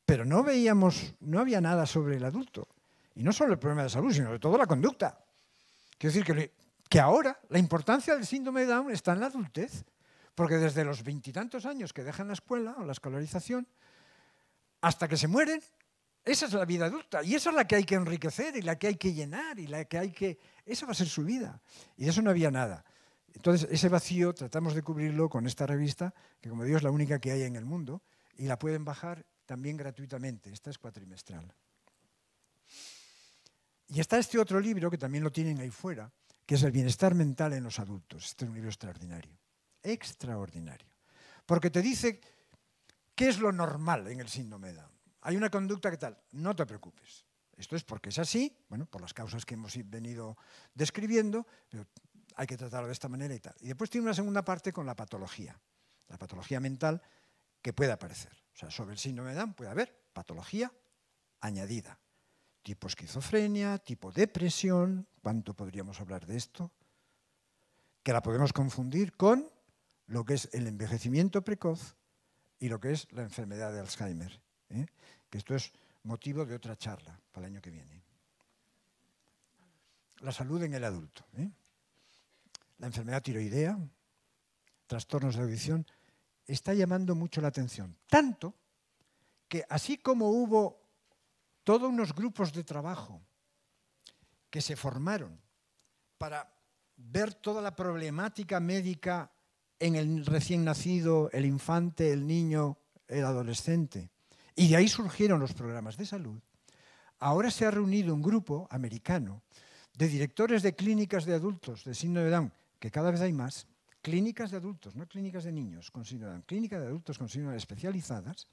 Pero no había nada sobre el adulto. Y no solo el problema de salud, sino sobre todo la conducta. Quiero decir que ahora la importancia del síndrome de Down está en la adultez, porque desde los 20 y tantos años que dejan la escuela o la escolarización, hasta que se mueren, esa es la vida adulta. Y esa es la que hay que enriquecer y la que hay que llenar y la que hay que... Esa va a ser su vida. Y de eso no había nada. Entonces, ese vacío tratamos de cubrirlo con esta revista, que como digo es la única que hay en el mundo, y la pueden bajar también gratuitamente. Esta es cuatrimestral. Y está este otro libro, que también lo tienen ahí fuera, que es el bienestar mental en los adultos. Este es un libro extraordinario, extraordinario, porque te dice qué es lo normal en el síndrome de Down. Hay una conducta que tal, no te preocupes. Esto es porque es así, bueno, por las causas que hemos venido describiendo, pero hay que tratarlo de esta manera y tal. Y después tiene una segunda parte con la patología mental que puede aparecer. O sea, sobre el síndrome de Down puede haber patología añadida. Tipo esquizofrenia, tipo depresión, ¿cuánto podríamos hablar de esto? Que la podemos confundir con lo que es el envejecimiento precoz y lo que es la enfermedad de Alzheimer, ¿eh? Que esto es motivo de otra charla para el año que viene. La salud en el adulto, ¿eh? La enfermedad tiroidea, trastornos de audición, está llamando mucho la atención. Tanto que así como hubo todos unos grupos de trabajo que se formaron para ver toda la problemática médica en el recién nacido, el infante, el niño, el adolescente, y de ahí surgieron los programas de salud, ahora se ha reunido un grupo americano de directores de clínicas de adultos de síndrome de Down, que cada vez hay más, clínicas de adultos, no clínicas de niños con síndrome de Down, clínicas de adultos con síndrome especializadas,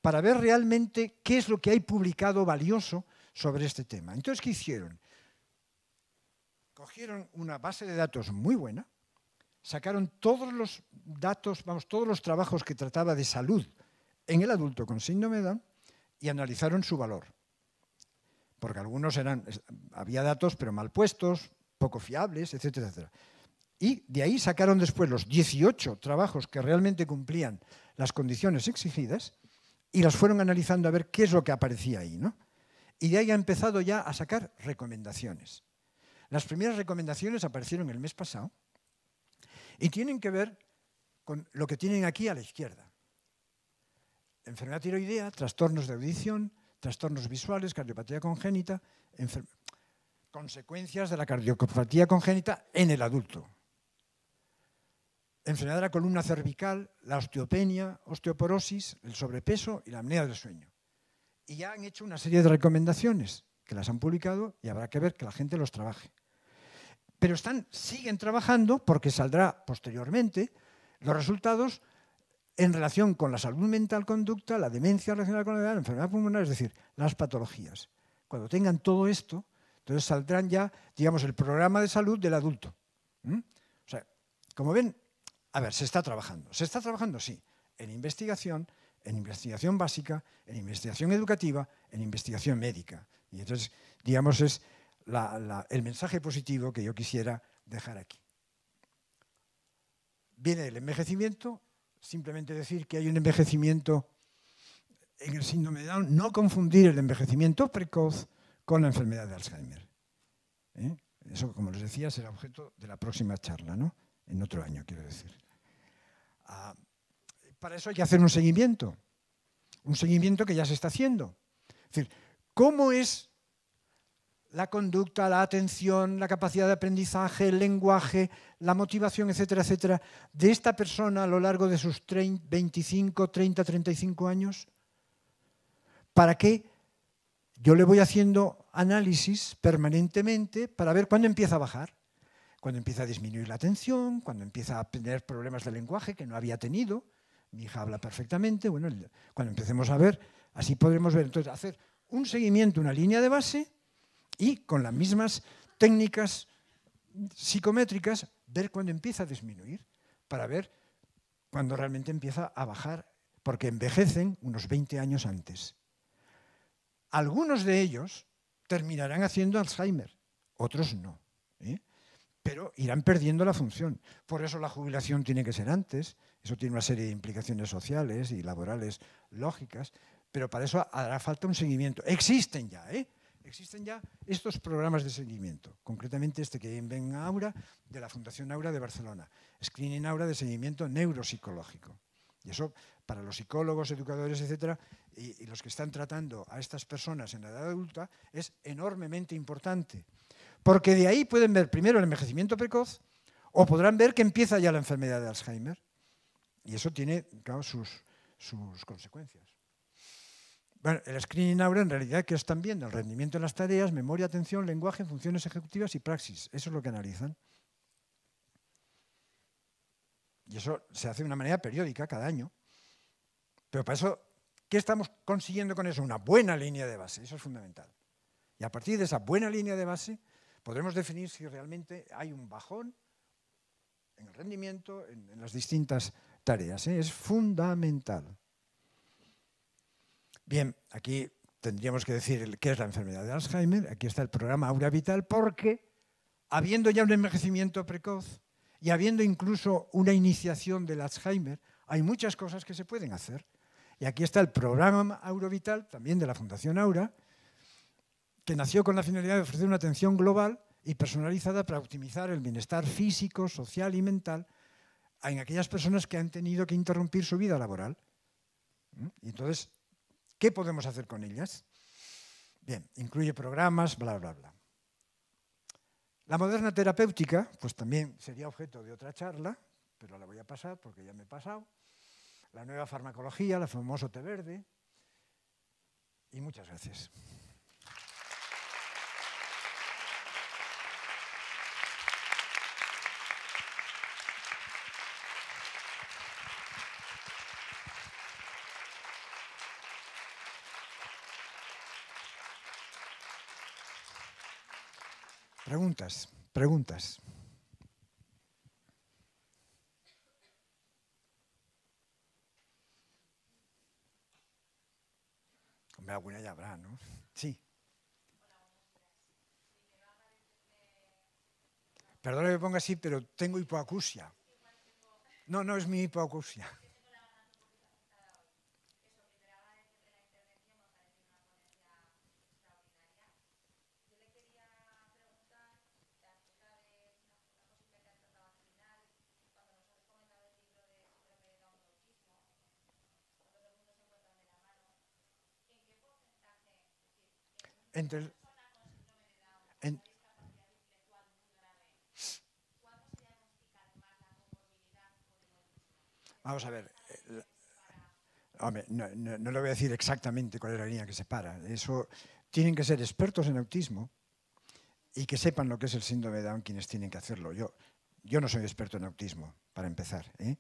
para ver realmente qué es lo que hay publicado valioso sobre este tema. Entonces, ¿qué hicieron? Cogieron una base de datos muy buena, sacaron todos los datos, todos los trabajos que trataba de salud en el adulto con síndrome de Down y analizaron su valor. Porque algunos había datos pero mal puestos, poco fiables, etcétera, etcétera. Y de ahí sacaron después los 18 trabajos que realmente cumplían las condiciones exigidas y las fueron analizando a ver qué es lo que aparecía ahí, ¿no? Y de ahí ha empezado ya a sacar recomendaciones. Las primeras recomendaciones aparecieron el mes pasado y tienen que ver con lo que tienen aquí a la izquierda. Enfermedad tiroidea, trastornos de audición, trastornos visuales, cardiopatía congénita, consecuencias de la cardiopatía congénita en el adulto. Enfermedad de la columna cervical, la osteopenia, osteoporosis, el sobrepeso y la apnea del sueño. Y ya han hecho una serie de recomendaciones que las han publicado y habrá que ver que la gente los trabaje. Pero siguen trabajando porque saldrá posteriormente los resultados en relación con la salud mental conducta, la demencia relacionada con la edad, la enfermedad pulmonar, es decir, las patologías. Cuando tengan todo esto, entonces saldrán ya, digamos, el programa de salud del adulto. O sea, como ven, a ver, se está trabajando. ¿Se está trabajando? Sí. En investigación básica, en investigación educativa, en investigación médica. Y entonces, digamos, es el mensaje positivo que yo quisiera dejar aquí. Viene el envejecimiento, simplemente decir que hay un envejecimiento en el síndrome de Down, no confundir el envejecimiento precoz con la enfermedad de Alzheimer. Eso, como les decía, será objeto de la próxima charla, ¿no? En otro año, quiero decir. Para eso hay que hacer un seguimiento que ya se está haciendo. Es decir, ¿cómo es la conducta, la atención, la capacidad de aprendizaje, el lenguaje, la motivación, etcétera, etcétera, de esta persona a lo largo de sus 25, 30, 35 años? ¿Para qué? Yo le voy haciendo análisis permanentemente para ver cuándo empieza a bajar, cuándo empieza a disminuir la atención, cuándo empieza a tener problemas de lenguaje que no había tenido. Mi hija habla perfectamente. Bueno, cuando empecemos a ver, así podremos ver. Entonces, hacer un seguimiento, una línea de base y con las mismas técnicas psicométricas, ver cuándo empieza a disminuir para ver cuándo realmente empieza a bajar, porque envejecen unos 20 años antes. Algunos de ellos terminarán haciendo Alzheimer, otros no, pero irán perdiendo la función. Por eso la jubilación tiene que ser antes, eso tiene una serie de implicaciones sociales y laborales lógicas, pero para eso hará falta un seguimiento. Existen ya estos programas de seguimiento, concretamente este que ven Aura, de la Fundación Aura de Barcelona, Screening Aura de seguimiento neuropsicológico. Y eso, para los psicólogos, educadores, etcétera, y los que están tratando a estas personas en la edad adulta, es enormemente importante. Porque de ahí pueden ver primero el envejecimiento precoz o podrán ver que empieza ya la enfermedad de Alzheimer. Y eso tiene, claro, sus consecuencias. Bueno, el screening aura en realidad, ¿qué están viendo? El rendimiento en las tareas, memoria, atención, lenguaje, funciones ejecutivas y praxis. Eso es lo que analizan. Y eso se hace de una manera periódica, cada año. Pero para eso, ¿qué estamos consiguiendo con eso? Una buena línea de base, eso es fundamental. Y a partir de esa buena línea de base, podremos definir si realmente hay un bajón en el rendimiento, en las distintas tareas. Es fundamental. Bien, aquí tendríamos que decir qué es la enfermedad de Alzheimer. Aquí está el programa Aura Vital, porque habiendo ya un envejecimiento precoz y habiendo incluso una iniciación del Alzheimer, hay muchas cosas que se pueden hacer. Y aquí está el programa Aura Vital, también de la Fundación Aura, que nació con la finalidad de ofrecer una atención global y personalizada para optimizar el bienestar físico, social y mental en aquellas personas que han tenido que interrumpir su vida laboral. Y entonces, ¿qué podemos hacer con ellas? Bien, incluye programas, bla, bla, bla. La moderna terapéutica, pues también sería objeto de otra charla, pero la voy a pasar porque ya me he pasado. La nueva farmacología, el famoso té verde. Y muchas gracias. Preguntas, preguntas. Hombre, alguna ya habrá, ¿no? Sí. Perdón que me ponga así, pero tengo hipoacusia. No, no es mi hipoacusia. Entre el, en, vamos a ver. Hombre, no le voy a decir exactamente cuál es la línea que separa. Eso tienen que ser expertos en autismo y que sepan lo que es el síndrome de Down quienes tienen que hacerlo. Yo no soy experto en autismo, para empezar, ¿eh?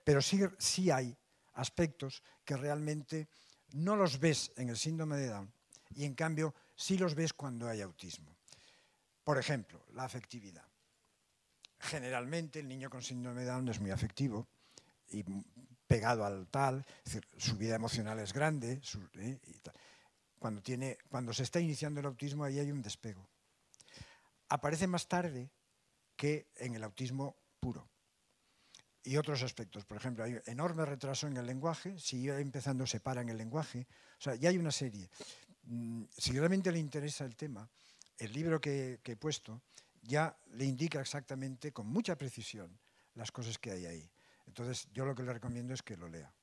Pero sí hay aspectos que realmente no los ves en el síndrome de Down y en cambio sí los ves cuando hay autismo. Por ejemplo, la afectividad. Generalmente el niño con síndrome de Down es muy afectivo y pegado al tal, es decir, su vida emocional es grande, y tal. Cuando se está iniciando el autismo, ahí hay un despego. Aparece más tarde que en el autismo puro. Y otros aspectos, por ejemplo, hay enorme retraso en el lenguaje, si va empezando se para en el lenguaje, o sea, ya hay una serie. Si realmente le interesa el tema, el libro que he puesto ya le indica exactamente, con mucha precisión, las cosas que hay ahí. Entonces, yo lo que le recomiendo es que lo lea.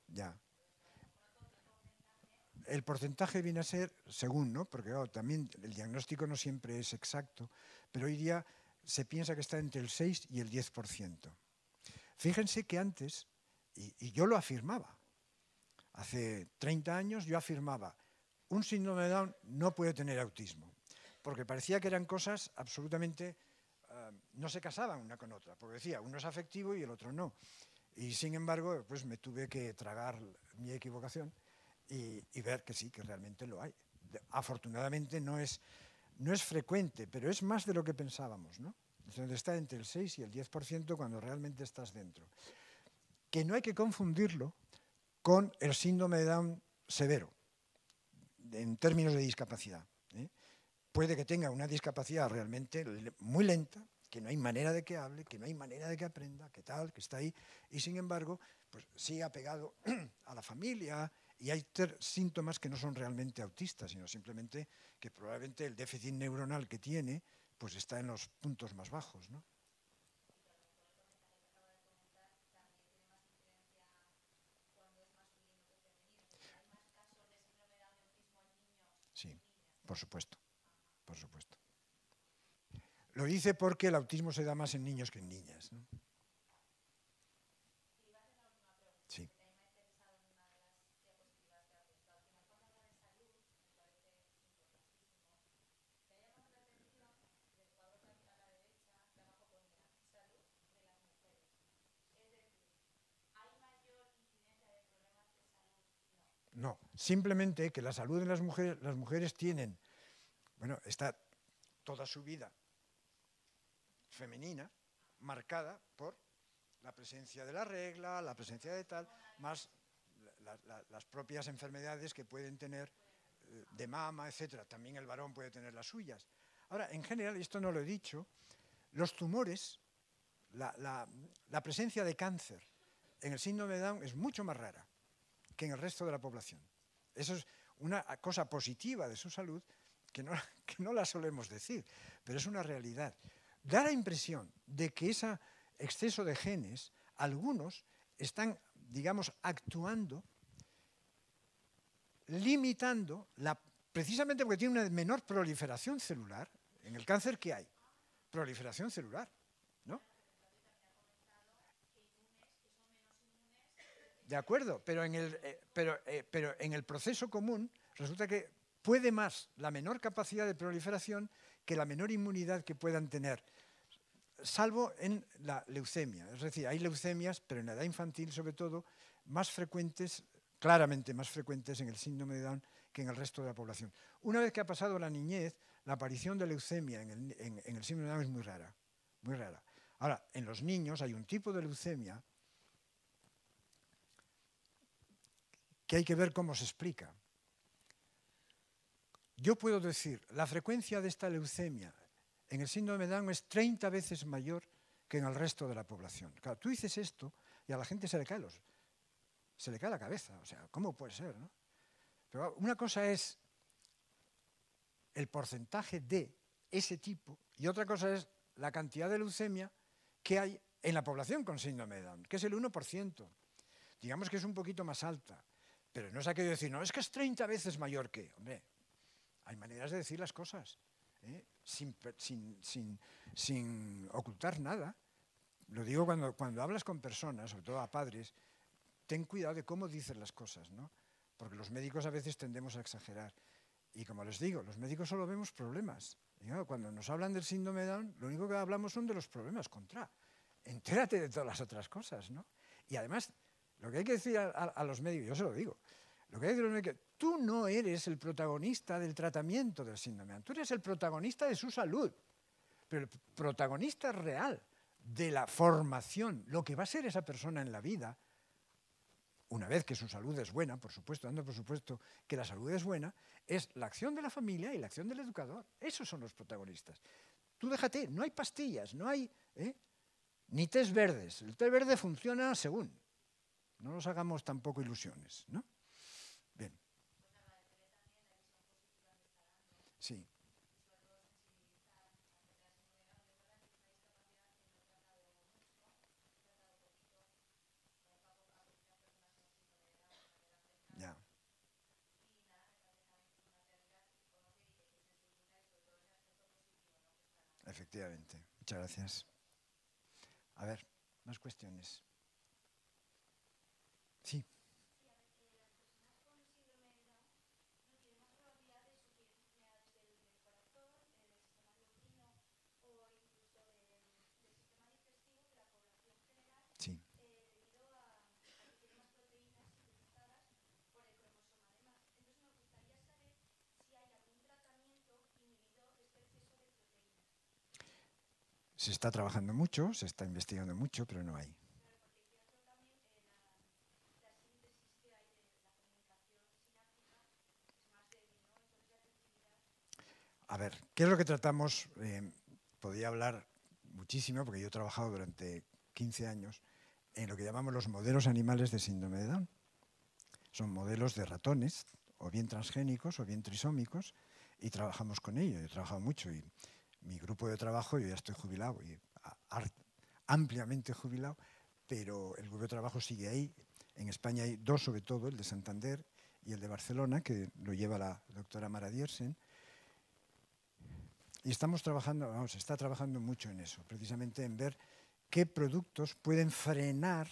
Ya. El porcentaje viene a ser según, ¿no? Porque claro, también el diagnóstico no siempre es exacto, pero hoy día se piensa que está entre el 6 y el 10%. Fíjense que antes, y yo lo afirmaba, hace 30 años yo afirmaba, un síndrome de Down no puede tener autismo, porque parecía que eran cosas absolutamente, no se casaban una con otra, porque decía, uno es afectivo y el otro no. Y sin embargo, pues me tuve que tragar mi equivocación y ver que sí, que realmente lo hay. Afortunadamente no es frecuente, pero es más de lo que pensábamos, ¿no? Entonces está entre el 6 y el 10% cuando realmente estás dentro. Que no hay que confundirlo con el síndrome de Down severo, en términos de discapacidad, ¿eh? Puede que tenga una discapacidad realmente muy lenta, que no hay manera de que hable, que no hay manera de que aprenda, que tal, que está ahí, y sin embargo, pues sí ha pegado a la familia y hay síntomas que no son realmente autistas, sino simplemente que probablemente el déficit neuronal que tiene pues está en los puntos más bajos, ¿no? Sí, por supuesto, por supuesto. Lo dice porque el autismo se da más en niños que en niñas, ¿no? No, simplemente que la salud en las mujeres tienen, bueno, está toda su vida femenina marcada por la presencia de la regla, la presencia de tal, más las propias enfermedades que pueden tener de mama, etcétera. También el varón puede tener las suyas. Ahora, en general, esto no lo he dicho, los tumores, la presencia de cáncer en el síndrome de Down es mucho más rara que en el resto de la población. Eso es una cosa positiva de su salud que no la solemos decir, pero es una realidad. Da la impresión de que ese exceso de genes, algunos están, digamos, actuando, limitando, precisamente porque tiene una menor proliferación celular. En el cáncer, ¿qué hay? Proliferación celular, ¿no? De acuerdo, pero en el proceso común resulta que puede más la menor capacidad de proliferación que la menor inmunidad que puedan tener, salvo en la leucemia. Es decir, hay leucemias, pero en la edad infantil sobre todo, más frecuentes, claramente más frecuentes en el síndrome de Down que en el resto de la población. Una vez que ha pasado la niñez, la aparición de leucemia en el síndrome de Down es muy rara, muy rara. Ahora, en los niños hay un tipo de leucemia que hay que ver cómo se explica. Yo puedo decir, la frecuencia de esta leucemia en el síndrome de Down es 30 veces mayor que en el resto de la población. Claro, tú dices esto y a la gente se le cae la cabeza. O sea, ¿cómo puede ser, no? Pero una cosa es el porcentaje de ese tipo y otra cosa es la cantidad de leucemia que hay en la población con síndrome de Down, que es el 1%. Digamos que es un poquito más alta. Pero no es aquello de decir, no, es que es 30 veces mayor que. Hombre, hay maneras de decir las cosas, sin ocultar nada. Lo digo cuando hablas con personas, sobre todo a padres, ten cuidado de cómo dices las cosas, ¿no? Porque los médicos a veces tendemos a exagerar. Y como les digo, los médicos solo vemos problemas. Y claro, cuando nos hablan del síndrome de Down, lo único que hablamos son de los problemas. Entérate de todas las otras cosas, ¿no? Y además, lo que hay que decir a los médicos, yo se lo digo, lo que hay que decir a los médicos, tú no eres el protagonista del tratamiento del síndrome de Down, tú eres el protagonista de su salud, pero el protagonista real de la formación, lo que va a ser esa persona en la vida, una vez que su salud es buena, por supuesto, dando por supuesto que la salud es buena, es la acción de la familia y la acción del educador. Esos son los protagonistas. Tú déjate, no hay pastillas, no hay ni tés verdes. El té verde funciona según. No nos hagamos tampoco ilusiones, ¿no? Bien. Sí. Ya. Efectivamente. Muchas gracias. A ver, más cuestiones. Sí. Sí. Se está trabajando mucho, se está investigando mucho, pero no hay. A ver, ¿qué es lo que tratamos? Podría hablar muchísimo, porque yo he trabajado durante 15 años en lo que llamamos los modelos animales de síndrome de Down. Son modelos de ratones, o bien transgénicos, o bien trisómicos, y trabajamos con ellos. Yo he trabajado mucho y mi grupo de trabajo, yo ya estoy jubilado, y ampliamente jubilado, pero el grupo de trabajo sigue ahí. En España hay dos, sobre todo, el de Santander y el de Barcelona, que lo lleva la doctora Mara Diersen. Y estamos trabajando, se está trabajando mucho en eso, precisamente en ver qué productos pueden frenar,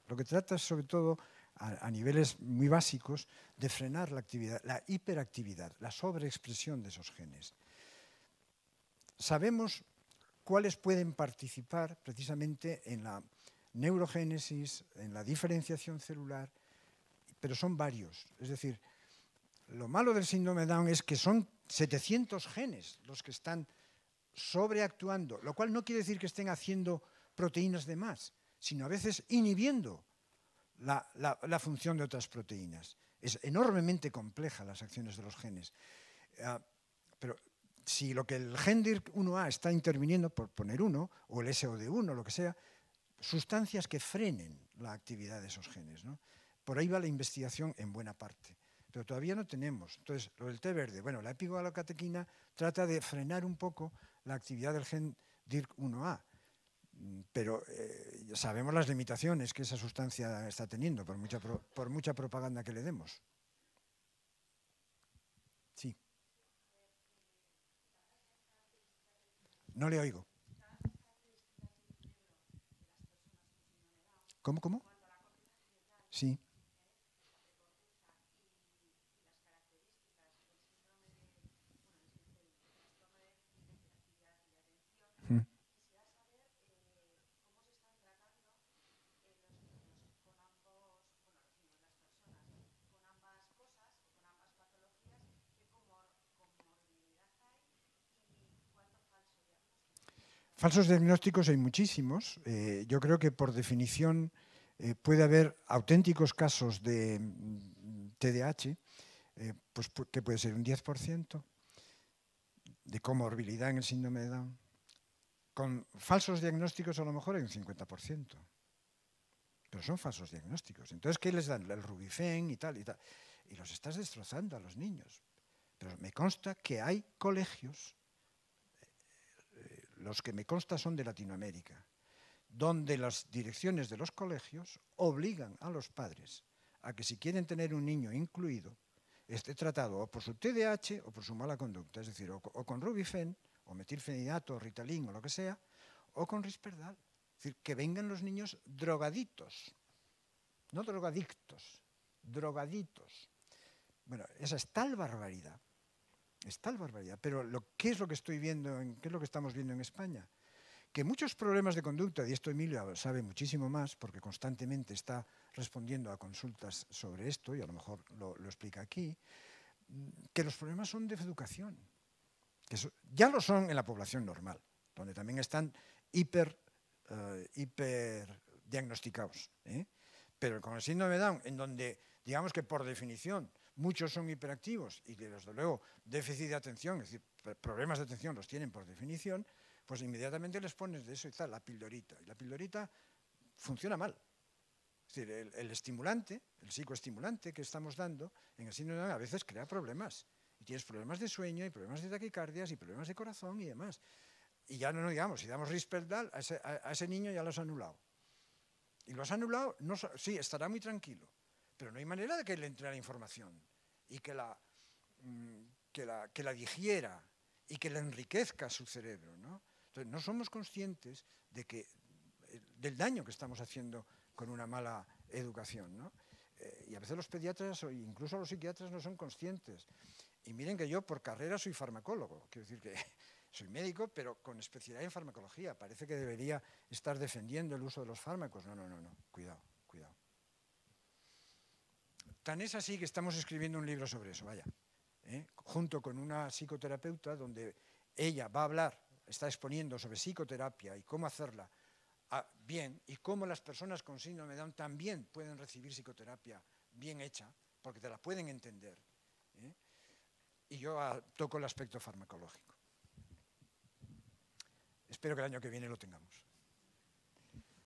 lo que trata es sobre todo a niveles muy básicos, de frenar la actividad, la hiperactividad, la sobreexpresión de esos genes. Sabemos cuáles pueden participar precisamente en la neurogénesis, en la diferenciación celular, pero son varios. Es decir, lo malo del síndrome de Down es que son 700 genes los que están sobreactuando, lo cual no quiere decir que estén haciendo proteínas de más, sino a veces inhibiendo la función de otras proteínas. Es enormemente compleja las acciones de los genes. Pero si lo que el gen DYRK1A está interviniendo, por poner uno, o el SOD1, lo que sea, sustancias que frenen la actividad de esos genes, ¿no? Por ahí va la investigación en buena parte, pero todavía no tenemos. Entonces, lo del té verde, bueno, la epigalocatequina trata de frenar un poco la actividad del gen DYRK1A, pero sabemos las limitaciones que esa sustancia está teniendo por mucha propaganda que le demos. Sí. No le oigo. ¿Cómo? Sí. Falsos diagnósticos hay muchísimos. Yo creo que por definición puede haber auténticos casos de TDAH, pues, que puede ser un 10%, de comorbilidad en el síndrome de Down. Con falsos diagnósticos a lo mejor hay un 50%, pero son falsos diagnósticos. Entonces, ¿qué les dan? El Rubifen y tal, y tal. Y los estás destrozando a los niños. Pero me consta que hay colegios, los que me consta son de Latinoamérica, donde las direcciones de los colegios obligan a los padres a que si quieren tener un niño incluido, esté tratado o por su TDAH o por su mala conducta, es decir, o con Rubifen, o metilfenidato, o Ritalin, o lo que sea, o con Risperdal. Es decir, que vengan los niños drogaditos, no drogadictos, drogaditos. Bueno, esa es tal barbaridad. Es tal barbaridad, pero ¿qué es lo que estoy viendo, qué es lo que estamos viendo en España? Que muchos problemas de conducta, y esto Emilio sabe muchísimo más porque constantemente está respondiendo a consultas sobre esto, y a lo mejor lo explica aquí, que los problemas son de educación, que ya lo son en la población normal, donde también están hiper diagnosticados, pero con el síndrome de Down, en donde digamos que por definición muchos son hiperactivos y que desde luego déficit de atención, es decir, problemas de atención los tienen por definición, pues inmediatamente les pones de eso y tal, la pildorita. Y la pildorita funciona mal. Es decir, el estimulante, el psicoestimulante que estamos dando en el síndrome de Down a veces crea problemas. Y tienes problemas de sueño y problemas de taquicardias y problemas de corazón y demás. Y ya no digamos, si damos Risperdal, a ese niño ya lo has anulado. Y lo has anulado, no, sí, estará muy tranquilo, pero no hay manera de que le entre la información y que la digiera y que le enriquezca su cerebro, ¿no? Entonces, no somos conscientes del daño que estamos haciendo con una mala educación, ¿no? Y a veces los pediatras o incluso los psiquiatras no son conscientes. Y miren que yo por carrera soy farmacólogo, quiero decir que soy médico, pero con especialidad en farmacología. Parece que debería estar defendiendo el uso de los fármacos. No, cuidado. Tan es así que estamos escribiendo un libro sobre eso, vaya, junto con una psicoterapeuta donde ella va a hablar, está exponiendo sobre psicoterapia y cómo hacerla bien y cómo las personas con síndrome de Down también pueden recibir psicoterapia bien hecha, porque te la pueden entender. Y yo toco el aspecto farmacológico. Espero que el año que viene lo tengamos.